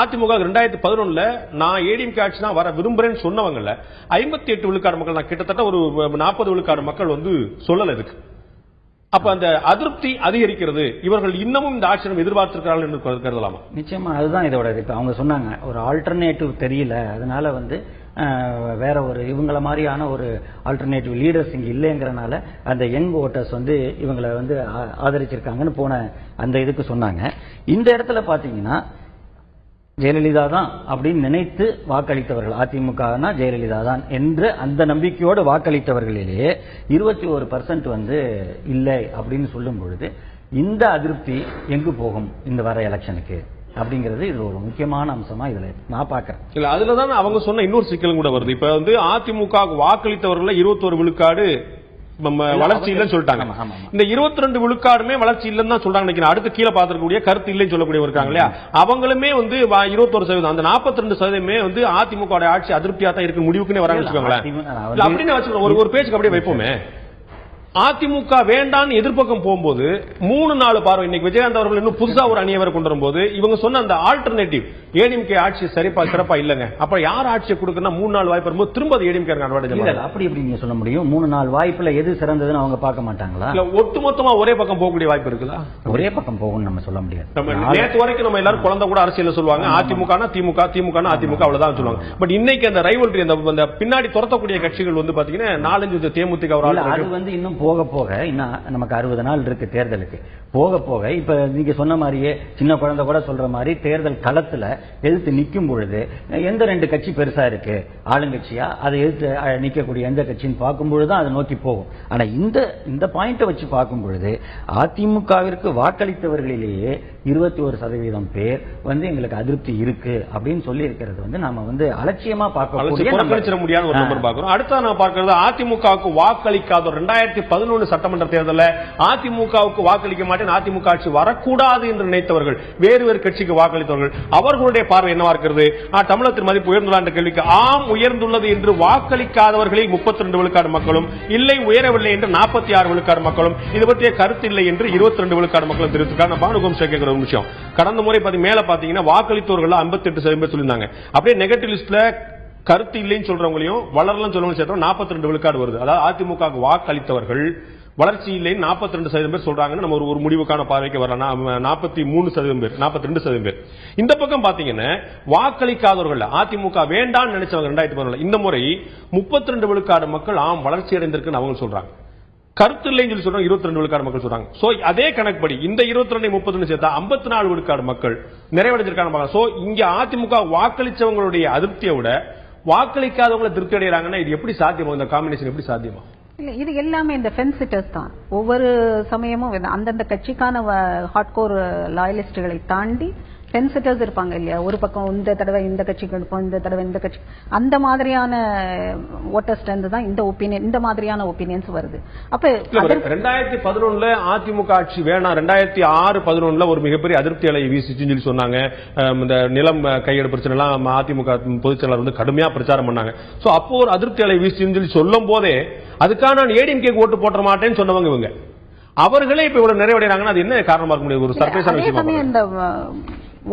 அதிமுக 2011 நான் ஏடிஎம்கே ஆட்சி தான் வர விரும்புறேன்னு சொன்னவங்கல 58 விழுக்காடு மக்கள் தான், கிட்டத்தட்ட ஒரு 40 விழுக்காடு மக்கள் சொல்லல இருக்கு. அப்ப அந்த அதிருப்தி அதிகரிக்கிறது, இவர்கள் இன்னமும் இந்த ஆட்சியை எதிர்பார்த்திருக்கிறார்கள் என்று கருதலாமா? நிச்சயமா அதுதான் இதோட. இப்ப அவங்க சொன்னாங்க ஒரு ஆல்டர்னேட்டிவ் தெரியல, அதனால வேற ஒரு இவங்கள மாதிரியான ஒரு ஆல்டர்னேட்டிவ் லீடர்ஸ் இங்க இல்லைங்கிறனால அந்த யங் ஓட்டர்ஸ் இவங்களை ஆதரிச்சிருக்காங்கன்னு போன அந்த இதுக்கு சொன்னாங்க. இந்த இடத்துல பாத்தீங்கன்னா ஜெயலலிதா தான் அப்படின்னு நினைத்து வாக்களித்தவர்கள், அதிமுகனா ஜெயலலிதா தான் என்று அந்த நம்பிக்கையோடு வாக்களித்தவர்களிலேயே 21% இல்லை அப்படின்னு சொல்லும் பொழுது இந்த அதிருப்தி எங்கு போகும் இந்த வர எலெக்ஷனுக்கு அப்படிங்கிறது இது ஒரு முக்கியமான அம்சமா இதுல நான் பாக்கிறேன். இல்ல அதுலதான் அவங்க சொன்ன இன்னொரு சிக்கலும் கூட வருது. இப்ப அதிமுக வாக்களித்தவர்கள் 21 விழுக்காடு வளர்ச்சி இல்லைன்னு சொல்லிட்டாங்க. இந்த 22 விழுக்காடுமே வளர்ச்சி இல்லைன்னு தான் சொல்றாங்க நினைக்கிறேன். அடுத்து கீழே பார்த்திருக்கக்கூடிய கருத்து இல்லைன்னு சொல்லக்கூடிய இருக்காங்க இல்லையா, அவங்களுமே 21%, அந்த 42% அதிமுக ஆட்சி அதிருப்தியா தான் இருக்கு முடிவுக்குன்னே வராங்க வச்சுக்கோங்களேன். அப்படின்னு ஒரு பேச்சுக்கு அப்படியே வைப்போமே. அதிமுக வேண்டான்னு எதிர்ப்பக்கம் போகும்போது 3-4 பார்வை இன்னைக்கு விஜயகாந்த் அவர்கள் இன்னும் புதுசா ஒரு அணியவரை கொண்டு வரும்போது இவங்க சொன்ன அந்த ஆல்டர்னேட்டிவ் ஏடிஎம்கே ஆட்சி சிறப்பா இல்லங்க, அப்ப யார் ஆட்சியை கொடுக்கணும் 3-4 வாய்ப்பு வரும்போது திரும்ப ஏடிஎம்கே அப்படி நீங்க சொல்ல முடியும். 3-4 வாய்ப்புல எது சிறந்ததுன்னு அவங்க பார்க்க மாட்டாங்களா? ஒட்டுமொத்தமா ஒரே பக்கம் போகக்கூடிய வாய்ப்பு இருக்குதா? ஒரே பக்கம் போகும் நம்ம சொல்ல முடியாது. நேற்று வரைக்கும் நம்ம எல்லாரும் குழந்தை கூட அரசியல் சொல்லுவாங்க அதிமுக திமுக, திமுக அதிமுக அவ்வளவுதான் சொல்லுவாங்க. பட் இன்னைக்கு அந்த ரைவல்ரி அந்த பின்னாடி துரத்தக்கூடிய கட்சிகள் பாத்தீங்கன்னா 4-5 தேமுதிக அது இன்னும் போக போக இன்னும் நமக்கு 60 நாள் இருக்கு தேர்தலுக்கு. போக போக இப்ப நீங்க சொன்ன மாதிரியே சின்ன குழந்தை கூட சொல்ற மாதிரி தேர்தல் களத்துல எதிர்த்து நிற்கும் பொழுது எந்த 2 கட்சி பெருசா இருக்கு ஆளுங்கட்சியா, அதை எதிர்த்து நிற்கக்கூடிய எந்த கட்சின்னு பார்க்கும் பொழுதுதான் அதை நோக்கி போகும். ஆனா இந்த பாயிண்ட வச்சு பார்க்கும் பொழுது அதிமுகவிற்கு வாக்களித்தவர்களிலேயே 21% பேர் எங்களுக்கு அதிருப்தி இருக்கு அப்படின்னு சொல்லி இருக்கிறது நாம அலட்சியமா பார்க்க முடியாத ஒரு நம்பர் பார்க்கிறோம். அடுத்த நான் பார்க்கிறது அதிமுகவுக்கு வாக்களிக்காத 2011 சட்டமன்ற தேர்தலில் அதிமுகவுக்கு வாக்களிக்க மாட்டேன், அதிமுக ஆட்சி வரக்கூடாது என்று நினைத்தவர்கள், வேறு கட்சிக்கு வாக்களித்தவர்கள், அவர்களுடைய பார்வை என்னவா இருக்கிறது? தமிழகத்தின் மதிப்பு உயர்ந்துள்ள என்ற கேள்விக்கு ஆம் உயர்ந்துள்ளது என்று வாக்களிக்காதவர்களில் 32 விழுக்காடு மக்களும், இல்லை உயரவில்லை என்று 46 விழுக்காடு மக்களும், இது பற்றிய கருத்து இல்லை என்று 22 விழுக்காடு மக்களும் தெரிவித்திருக்காங்க. பானுகம் கேட்கிற ஒரு விஷயம், கடந்த முறை மேல பாத்தீங்கன்னா வாக்களித்தவர்கள் 58% பேர் சொல்லியிருந்தாங்க. அப்படியே நெகட்டிவ் லிஸ்ட்ல கருத்து இல்லைன்னு சொல்றவங்களையும் வளரலாம் சொல்றவங்க சேர்த்தோம் 42 விழுக்காடு வருது. அதாவது அதிமுக வாக்களித்தவர்கள் வளர்ச்சி இல்லைன்னு 42% பேர் சொல்றாங்கன்னு நம்ம ஒரு முடிவுக்கான பார்வைக்கு வரலாம். 43% பேர், 42% பேர். இந்த பக்கம் பாத்தீங்கன்னா வாக்களிக்காதவர்கள் அதிமுக வேண்டாம்னு நினைச்சவங்க 2011 இந்த முறை 32 விழுக்காடு மக்கள் ஆம் வளர்ச்சி அடைந்திருக்குன்னு அவங்க சொல்றாங்க. கருத்து இல்லைன்னு சொல்லி சொல்றாங்க 22 விழுக்காடு மக்கள் சொல்றாங்க. சோ அதே கணக்குப்படி இந்த 22-32 சேர்த்தா 54 விழுக்காடு மக்கள் நிறைவடைஞ்சிருக்காங்க. சோ இங்க அதிமுக வாக்களிச்சவங்களுடைய அதிருப்தியை விட வாக்களிக்காதவங்களை திருப்தி அடைகிறாங்கன்னா இது எப்படி சாத்தியமா? இந்த காம்பினேஷன் எப்படி சாத்தியமா? இல்ல இது எல்லாமே இந்த ஃபென்ஸ் சிட்டர்ஸ் தான். ஒவ்வொரு சமயமும் அந்தந்த கட்சிக்கான ஹார்ட்கோர் லாயலிஸ்டுகளை தாண்டி ஃபென்ஸ் சிட்டர்ஸ் இருப்பாங்க இல்லையா, ஒரு பக்கம் இந்த தடவை இந்த கட்சிக்கு எடுப்போம், இந்த தடவை இந்த கட்சி, அந்த மாதிரியான ஓட்டர்ஸ்ல இருந்து தான் இந்த ஒப்பீனியன், இந்த மாதிரியான ஒப்பீனியன்ஸ் வருது. அப்ப 2011 அதிமுக ஆட்சி வேணாம், 2006-11 ஒரு மிகப்பெரிய அதிருப்தி அலை வீசிச்சுன்னு சொல்லி சொன்னாங்க. இந்த நிலம் கையெடு பிரச்சனை எல்லாம் அதிமுக பொதுச் செயலாளர் கடுமையா பிரச்சாரம் பண்ணாங்க. சோ அப்போ ஒரு அதிருப்தி அலை வீசிச்சுன்னு சொல்லி சொல்லும் போதே அதுக்கான நான் ஏடிஎம்கே ஓட்டு போட்ட மாட்டேன்னு சொன்னவங்க இவங்க, அவர்களே இப்ப இவ்வளவு நிறைவடைறாங்கன்னா அது என்ன காரணமா இருக்க முடியாது? ஒரு சர்ப்ரைஸான விஷயம். இந்த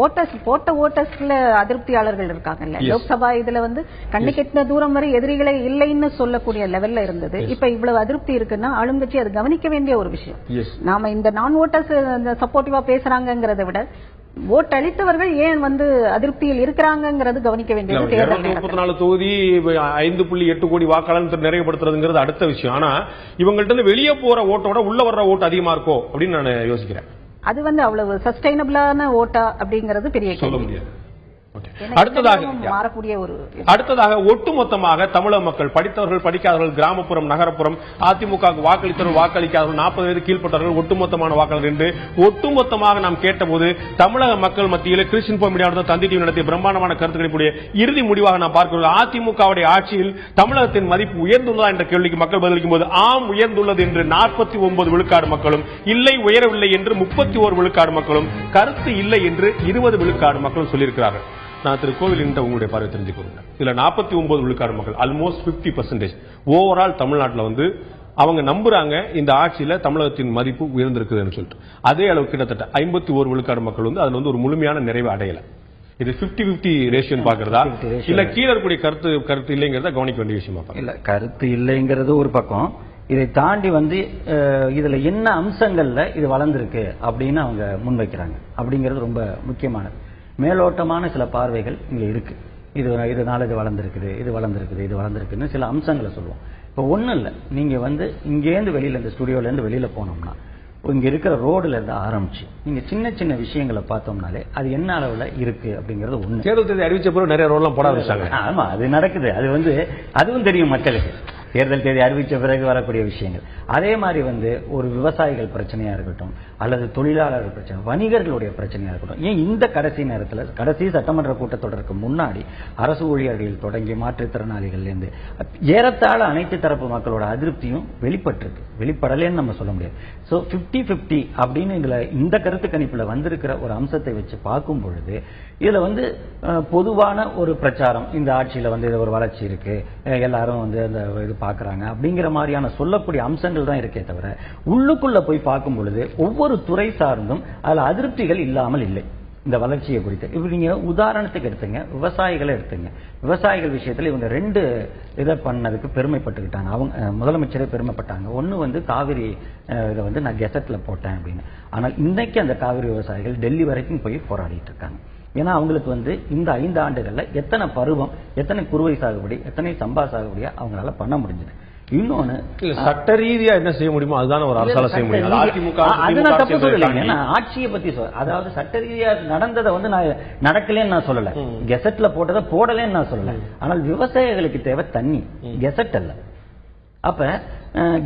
ஓட்டர்ஸ்ல அதிருப்தியாளர்கள் இருக்காங்கல்ல, லோக்சபா இதுல கண்ணு கெட்டின தூரம் வரை எதிரிகளை இல்லைன்னு சொல்லக்கூடிய லெவல்ல இருந்தது. இப்ப இவ்வளவு அதிருப்தி இருக்குன்னா ஆளுங்கட்சி அது கவனிக்க வேண்டிய ஒரு விஷயம். நாம இந்த நான் ஓட்டர்ஸ் சப்போர்ட்டிவா பேசுறாங்கிறத விட ஓட்டளித்தவர்கள் ஏன் வந்து அதிருப்தியில் இருக்கிறாங்கிறது கவனிக்க வேண்டியது. 234 தொகுதி 5.8 கோடி வாக்காளர் நிறைவுபடுத்துறதுங்கிறது அடுத்த விஷயம். ஆனா இவங்கள்ட்ட இருந்து வெளியே போற ஓட்டோட உள்ள வர்ற ஓட்டு அதிகமா இருக்கோ அப்படின்னு நான் யோசிக்கிறேன். அது வந்து அவ்வளவு சஸ்டைனபிளான ஓட்டா அப்படிங்கிறது பெரிய சொல்ல முடியாது. அடுத்ததாக ஒட்டுமொத்தமாக தமிழக மக்கள் படித்தவர்கள் படிக்காதவர்கள் கிராமப்புறம் நகரப்புறம் அதிமுக வாக்களித்தவர்கள் வாக்களிக்காதவர்கள் 40 வயது கீழ்பட்டவர்கள் ஒட்டுமொத்தமான வாக்காளர் என்று ஒட்டுமொத்தமாக நாம் கேட்டபோது தமிழக மக்கள் மத்தியில் கிறிஸ்டின் மீடியா தந்தி டிவி நடத்திய பிரம்மாண்டமான கருத்துக்களுடைய இறுதி முடிவாக நாம் பார்க்கிறோம். அதிமுகவுடைய ஆட்சியில் தமிழகத்தின் மதிப்பு உயர்ந்துள்ளதா என்ற கேள்விக்கு மக்கள் பதிலளிக்கும் போது ஆம் உயர்ந்துள்ளது என்று 49 விழுக்காடு மக்களும், இல்லை உயரவில்லை என்று 31 விழுக்காடு மக்களும், கருத்து இல்லை என்று 20 விழுக்காடு மக்களும் சொல்லியிருக்கிறார்கள். நான் திரு கோவில் உங்களுடைய பார்வை தெரிஞ்சுக்கோங்க. இதுல 49 விழுக்காடு மக்கள் ஆல்மோஸ்ட் 50% ஓவரால் தமிழ்நாட்டில் வந்து அவங்க நம்புறாங்க இந்த ஆட்சியில தமிழகத்தின் மதிப்பு உயர்ந்திருக்குதுன்னு சொல்லிட்டு. அதே அளவு கிட்டத்தட்ட 51 விழுக்காடு மக்கள் வந்து அதுல வந்து ஒரு முழுமையான நிறைவு அடையல. இது 50-50 ரேஷியோன்னு பாக்குறதா இல்ல கீழே இருக்கக்கூடிய கருத்து இல்லைங்கிறத கவனிக்க வேண்டிய விஷயமா? இல்ல கருத்து இல்லைங்கிறது ஒரு பக்கம், இதை தாண்டி வந்து இதுல என்ன அம்சங்கள்ல இது வளர்ந்திருக்கு அப்படின்னு அவங்க முன்வைக்கிறாங்க அப்படிங்கிறது ரொம்ப முக்கியமானது. மேலோட்டமான சில பார்வைகள் இங்க இருக்கு. இதனால இது வளர்ந்துருக்குன்னு சில அம்சங்களை சொல்லுவோம். இப்போ ஒன்றும் இல்லை, நீங்க வந்து இங்கேருந்து வெளியில இந்த ஸ்டுடியோல இருந்து வெளியில போனோம்னா இங்க இருக்கிற ரோடுல இருந்து ஆரம்பிச்சு நீங்க சின்ன சின்ன விஷயங்களை பார்த்தோம்னாலே அது என்ன அளவுல இருக்கு அப்படிங்கறது ஒண்ணு. தேர்தல் தேதி அறிவிச்ச பிறகு நிறைய ரோடெல்லாம் போட ஆரம்பிச்சாங்க. ஆமா, அது நடக்குது. அது வந்து அதுவும் தெரியும் மக்களுக்கு. தேர்தல் தேதி அறிவிச்ச பிறகு வரக்கூடிய விஷயங்கள். அதே மாதிரி வந்து ஒரு விவசாயிகள் பிரச்சனையா இருக்கட்டும், அல்லது தொழிலாளர்கள் பிரச்சனை, வணிகர்களுடைய பிரச்சனையா இருக்கட்டும், ஏன் இந்த கடைசி நேரத்தில் கடைசி சட்டமன்ற கூட்டத்தொடருக்கு முன்னாடி அரசு ஊழியர்கள் தொடங்கி மாற்றுத்திறனாளிகள் இருந்து ஏறத்தாழ அனைத்து தரப்பு மக்களோட அதிருப்தியும் வெளிப்பட்டிருக்கு. வெளிப்படலேன்னு நம்ம சொல்ல முடியாது. ஸோ 50-50 அப்படின்னு இதுல இந்த கருத்து கணிப்புல வந்திருக்கிற ஒரு அம்சத்தை வச்சு பார்க்கும் பொழுது இதுல வந்து பொதுவான ஒரு பிரச்சாரம், இந்த ஆட்சியில வந்து இது ஒரு வளர்ச்சி இருக்கு, எல்லாரும் வந்து அந்த இது பாக்குறாங்க அப்படிங்கிற மாதிரியான சொல்லக்கூடிய அம்சங்கள் தான் இருக்கே தவிர உள்ளுக்குள்ள போய் பார்க்கும் பொழுது ஒவ்வொரு துறை சார்ந்தும் அதுல அதிருப்திகள் இல்லாமல் இல்லை இந்த வளர்ச்சியை குறித்து. இப்ப நீங்க உதாரணத்துக்கு எடுத்துங்க, விவசாயிகளை எடுத்துங்க. விவசாயிகள் விஷயத்துல இவங்க 2 இதை பண்ணதுக்கு பெருமைப்பட்டுக்கிட்டாங்க. அவங்க முதலமைச்சரே பெருமைப்பட்டாங்க. ஒண்ணு வந்து காவிரி இதை வந்து நான் கெசட்ல போட்டேன் அப்படின்னு. ஆனால் இன்னைக்கு அந்த காவிரி விவசாயிகள் டெல்லி வரைக்கும் போய் போராடிட்டு இருக்காங்க. ஏன்னா அவங்களுக்கு வந்து இந்த 5 ஆண்டுகள்ல எத்தனை பருவம், எத்தனை குறுவை சாகுபடி, எத்தனை சம்பா சாகுபடியா அவங்களால பண்ண முடிஞ்சது. இன்னொன்னு சட்ட ரீதியா என்ன செய்ய முடியுமோ அதுதான் ஒரு அரசால செய்ய முடியும். ஆட்சியை பத்தி அதாவது சட்ட ரீதியா நடந்ததை வந்து நான் நடக்கலன்னு நான் சொல்லல, கெசட்ல போட்டதை போடலன்னு நான் சொல்லல. ஆனால் விவசாயிகளுக்கு தேவை தண்ணி, கெசட் அல்ல. அப்ப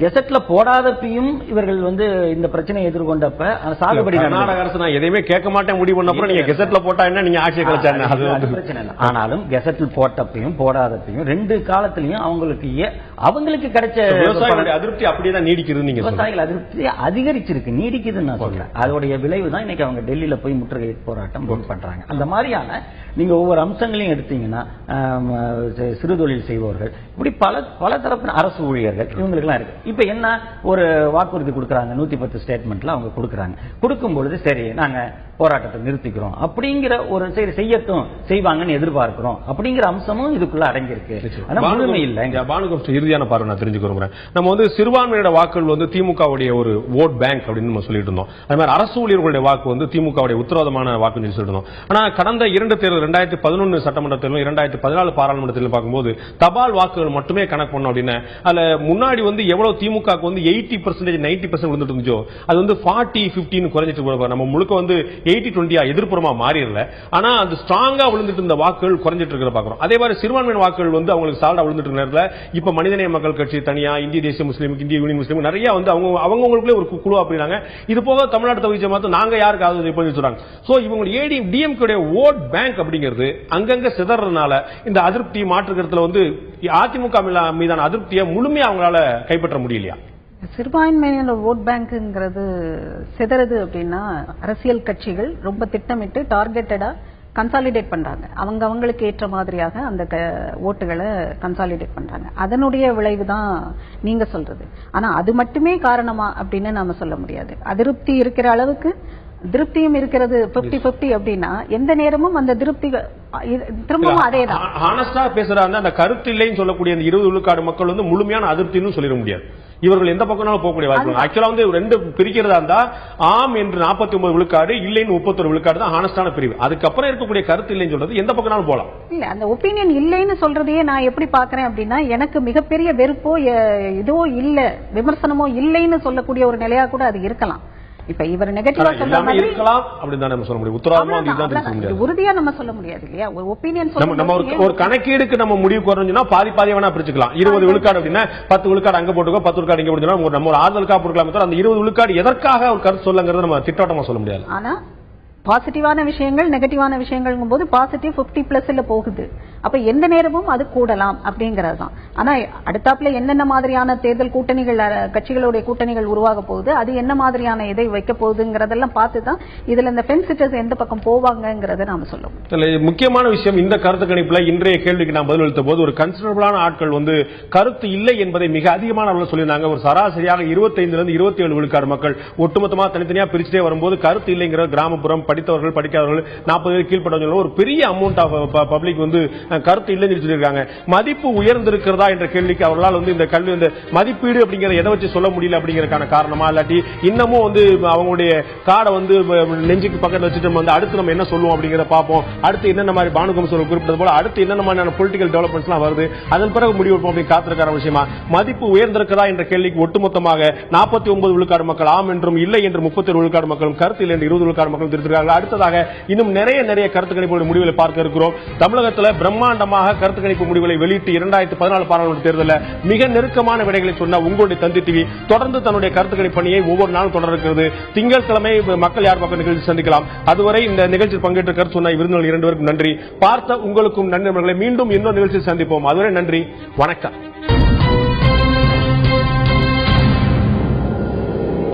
கெசட்ல போடாதப்பையும் இவர்கள் வந்து இந்த பிரச்சனையை எதிர்கொண்டப்ப சாகுபடி கர்நாடக அரசு நான் எதையுமே கேட்க மாட்டேன் முடிவு பண்ணப்ப நீங்க கெசட்ல போட்டா என்ன நீங்க ஆட்சியை கலைச்சாங்க, அது பிரச்சனை இல்லை. ஆனாலும் கெசட்டில் போட்டப்பையும் போடாதப்பையும் 2 காலத்திலையும் அவங்களுக்கு கிடைச்ச விவசாயிகளுடைய அதிருப்தி அப்படியே தான் நீடிக்குது. நீங்க விவசாயிகள் அதிருப்தி அதிகரிச்சிருக்கு, நீடிக்குதுன்னு நான் சொல்றேன். அதோடைய விளைவு தான் இன்னைக்கு அவங்க டெல்லியில போய் முற்றுகை போராட்டம் பண்றாங்க. அந்த மாதிரியான நீங்க ஒவ்வொரு அம்சங்களையும் எடுத்தீங்கன்னா சிறுதொழில் செய்பவர்கள், இப்படி பல தரப்பு அரசு ஊழியர்கள், இவங்களுக்கு இருக்கு. இப்ப என்ன ஒரு வாக்குறுதி கொடுக்கறாங்க, 110 ஸ்டேட்மெண்ட்ல அவங்க கொடுக்கும் பொழுது சரி நாங்க போராட்டத்தை நிறுத்திக்கிறோம் அப்படிங்கிற ஒரு சரி செய்யட்டும் செய்வாங்கன்னு எதிர்பார்க்கிறோம் அப்படிங்கிற அம்சமும் இதுக்குள்ள அடங்கி இருக்கு. முழுமை இல்லை. இறுதியான பார்வை நான் தெரிஞ்சுக்க விரும்புறேன். நம்ம வந்து சிறுபான்மையோட வாக்குகள் வந்து திமுகவுடைய ஒரு ஓட் பேங்க் அப்படின்னு நம்ம சொல்லிட்டு இருந்தோம். அது மாதிரி அரசு ஊழியர்களுடைய வாக்கு வந்து திமுகவுடைய உத்தரவாதமான வாக்கு சொல்லிட்டு இருந்தோம். ஆனா கடந்த 2 தேர்தல் 2011 சட்டமன்ற தேர்தலும் 2014 பாராளுமன்ற தேர்தல் பார்க்கும்போது தபால் வாக்குகள் மட்டுமே கணக்கு பண்ணோம் அப்படின்னா அதுல முன்னாடி வந்து எவ்வளவு திமுக வந்து 80% 90% விழுந்துட்டு இருந்துச்சோ அது வந்து 40-50 குறைஞ்சிட்டு நம்ம முழுக்க வந்து 80-20 எதிர்ப்புறமா மாறிடல. ஆனா அது ஸ்ட்ராங்கா விழுந்துட்டு இருந்த வாக்குகள் குறைஞ்சிட்டு இருக்கிற பாக்குறோம். அதே மாதிரி சிறுபான்மையின் வாக்குகள் வந்து அவங்களுக்கு சால்டா விழுந்துட்டு இருக்க நேரத்தில் இப்ப மனிதநேய மக்கள் கட்சி தனியா, இந்திய தேசிய முஸ்லீம், இந்திய யூனியன் முஸ்லீம் நிறைய வந்து அவங்களுக்குள்ளே ஒரு குழு அப்படின்னாங்க. இது போக தமிழ்நாடு தவிர்த்து மாத்த நாங்க யாருக்கு ஆதரவு சொல்றாங்க. சோ இவங்க டிஎம்கே ஓட் பேங்க் அப்படிங்கிறது அங்கங்க சிதறதுனால இந்த அதிருப்தி மாற்றுக்கிறதுல வந்து அதிமுக மீதான அதிருப்தியை முழுமையா அவங்களால கைப்பற்ற முடியலையா? சிறுபான்மையினோட ஓட் பேங்க்ங்கிறது சிதறது அப்படின்னா அரசியல் கட்சிகள் ரொம்ப திட்டமிட்டு டார்கெட்டடா கன்சாலிடேட் பண்றாங்க. அவங்களுக்கு ஏற்ற மாதிரியாக அந்த ஓட்டுகளை கன்சாலிடேட் பண்றாங்க. அதனுடைய விளைவு தான் நீங்க சொல்றது. ஆனா அது மட்டுமே காரணமா அப்படின்னு நாம சொல்ல முடியாது. அதிருப்தி இருக்கிற அளவுக்கு திருப்தியும் இருக்கிறது 50-50 அப்படின்னா எந்த நேரமும் அந்த திருப்தி திரும்பவும் அதேதான். ஹானஸ்டா பேசுறாங்க, அந்த கருத்து இல்லைன்னு சொல்லக்கூடிய அந்த 20 விழுக்காடு மக்கள் வந்து முழுமையான அதிருப்தின்னு சொல்லிட முடியாது. இவர்கள் எந்த பக்கம்னாலும் போகக்கூடிய வாய்ப்பு. ஆக்சுவலா வந்து ரெண்டு பிரிக்கிறதா இருந்தா ஆம் என்று 49 விழுக்காடு, இல்லைன்னு 31 விழுக்காடு தான் ஹானஸ்டான பிரிவு. அதுக்கப்புறம் இருக்கக்கூடிய கருத்து இல்லைன்னு சொல்றது எந்த பக்கம்னாலும் போலாம். இல்ல அந்த ஒப்பீனியன் இல்லைன்னு சொல்றதையே நான் எப்படி பாக்குறேன் அப்படின்னா, எனக்கு மிகப்பெரிய வெறுப்போ இதோ இல்ல விமர்சனமோ இல்லைன்னு சொல்லக்கூடிய ஒரு நிலையா கூட அது இருக்கலாம். இப்ப இவர் நெகட்டிவா சொல்ற மாதிரி இருக்கலாம் அப்படி தான் நம்ம சொல்ல முடியும். உத்தரவாதமா இதுதான் சொல்ல முடியாது, உறுதியா நம்ம சொல்ல முடியாது இல்லையா. ஒரு ஒப்பீனியன் நம்ம ஒரு கணக்கீடுக்கு நம்ம முடிவு வரணும்னா பாதி வேணா பிரிச்சுக்கலாம். 20 விழுக்காடு அப்படின்னா 10 விழுக்காடு அங்க போட்டுக்கோ, 10 விழுக்காடு இங்க போட்டுனா நம்ம ஒரு ஆதலுக்கா போட்டுக்கலாம். அந்த 20 விழுக்காடு எதற்காக ஒரு கருத்து சொல்லுங்கிறது நம்ம திட்டவட்டமா சொல்ல முடியாது. ஆனா பாசிட்டிவான விஷயங்கள் நெகட்டிவான விஷயங்கள் போது பாசிட்டிவ் 50+ போகுது. அப்ப எந்த நேரமும் அது கூடலாம் அப்படிங்கறது தான். ஆனா அடுத்தாப்புல என்னென்ன மாதிரியான தேர்தல் கூட்டணிகள் கட்சிகளுடைய கூட்டணிகள் உருவாக போகுது, அது என்ன மாதிரியான இதை வைக்க போகுதுங்கிறதெல்லாம் பார்த்து தான் இதுல இந்த ஃபென்ஸ் சிட்டர்ஸ் எந்த பக்கம் போவாங்கங்கறத நாம சொல்லுவோம். முக்கியமான விஷயம், இந்த கருத்து கணிப்புல இன்றைய கேள்விக்கு நான் பதிலளித்த போது ஒரு கன்சிடரபிளான ஆட்கள் வந்து கருத்து இல்லை என்பதை மிக அதிகமான அளவில் சொல்லியிருந்தாங்க. ஒரு சராசரியாக 25 இருந்து 27 விழுக்காடு மக்கள் ஒட்டுமொத்தமா தனித்தனியா பிரிச்சுட்டே வரும்போது கருத்து இல்லைங்கிற கிராமப்புறம் படித்தவர்கள் படிக்காதவர்கள் 40 கீழ்பட்டவர்கள் ஒரு பெரிய அமௌண்ட் ஆஃப் பப்ளிக் வந்து கருத்து இல்லைன்னு சொல்லியிருக்காங்க. மதிப்பு உயர்ந்திருக்கிறதா என்ற கேள்விக்கு அவர்களால் வந்து இந்த கல்வி இந்த மதிப்பீடு அப்படிங்கறத எதை வச்சு சொல்ல முடியல அப்படிங்கறதுக்கான காரணமா, இல்லாட்டி இன்னமும் வந்து அவங்களுடைய காடை வந்து நெஞ்சுக்கு பக்கத்துல வச்சுட்டு வந்து அடுத்து நம்ம என்ன சொல்லுவோம் அப்படிங்கறத பார்ப்போம், அடுத்து என்னென்ன மாதிரி பானுகம் சொல்ல குறிப்பிட்டது போல அடுத்து என்னென்ன மாதிரியான பொலிட்டிக்கல் டெவலப்மெண்ட்ஸ் எல்லாம் வருது, அதன் பிறகு முடிவெடுப்போம் அப்படின்னு காத்திருக்கிற விஷயமா. மதிப்பு உயர்ந்திருக்கிறதா என்ற கேள்விக்கு ஒட்டுமொத்தமாக 49 விழுக்காடு மக்கள் ஆம் என்றும் இல்லை என்று 37 விழுக்காடு மக்களும் கருத்து இல்லை என்று 20 விழுக்காடு மக்களும் தெரிவித்திருக்கிறார்கள். அடுத்ததாக இன்னும் நிறைய கருத்து கணிப்பு முடிவுகளை பார்க்க இருக்கிறோம். தமிழகத்தில் பிரம்மாண்டமாக கருத்து கணிப்பு முடிவுகளை வெளியிட்டு 2014 பாராளுமன்ற தேர்தலில் மிக நெருக்கமான விடைகளை சொன்ன உங்களுடைய தந்தி டிவி தொடர்ந்து தன்னுடைய கருத்து கணிப்பு பணியை ஒவ்வொரு நாளும் தொடர இருக்கிறது. திங்கட்கிழமை மக்கள் யார் பக்கம் நிகழ்ச்சி சந்திக்கலாம். அதுவரை இந்த நிகழ்ச்சியில் பங்கேற்ற கருத்து சொன்ன விருந்தினர்கள் 2 பேருக்கும் நன்றி. பார்த்த உங்களுக்கும் நண்பர்களை மீண்டும் இன்னொரு நிகழ்ச்சியில் சந்திப்போம். அதுவரை நன்றி, வணக்கம்.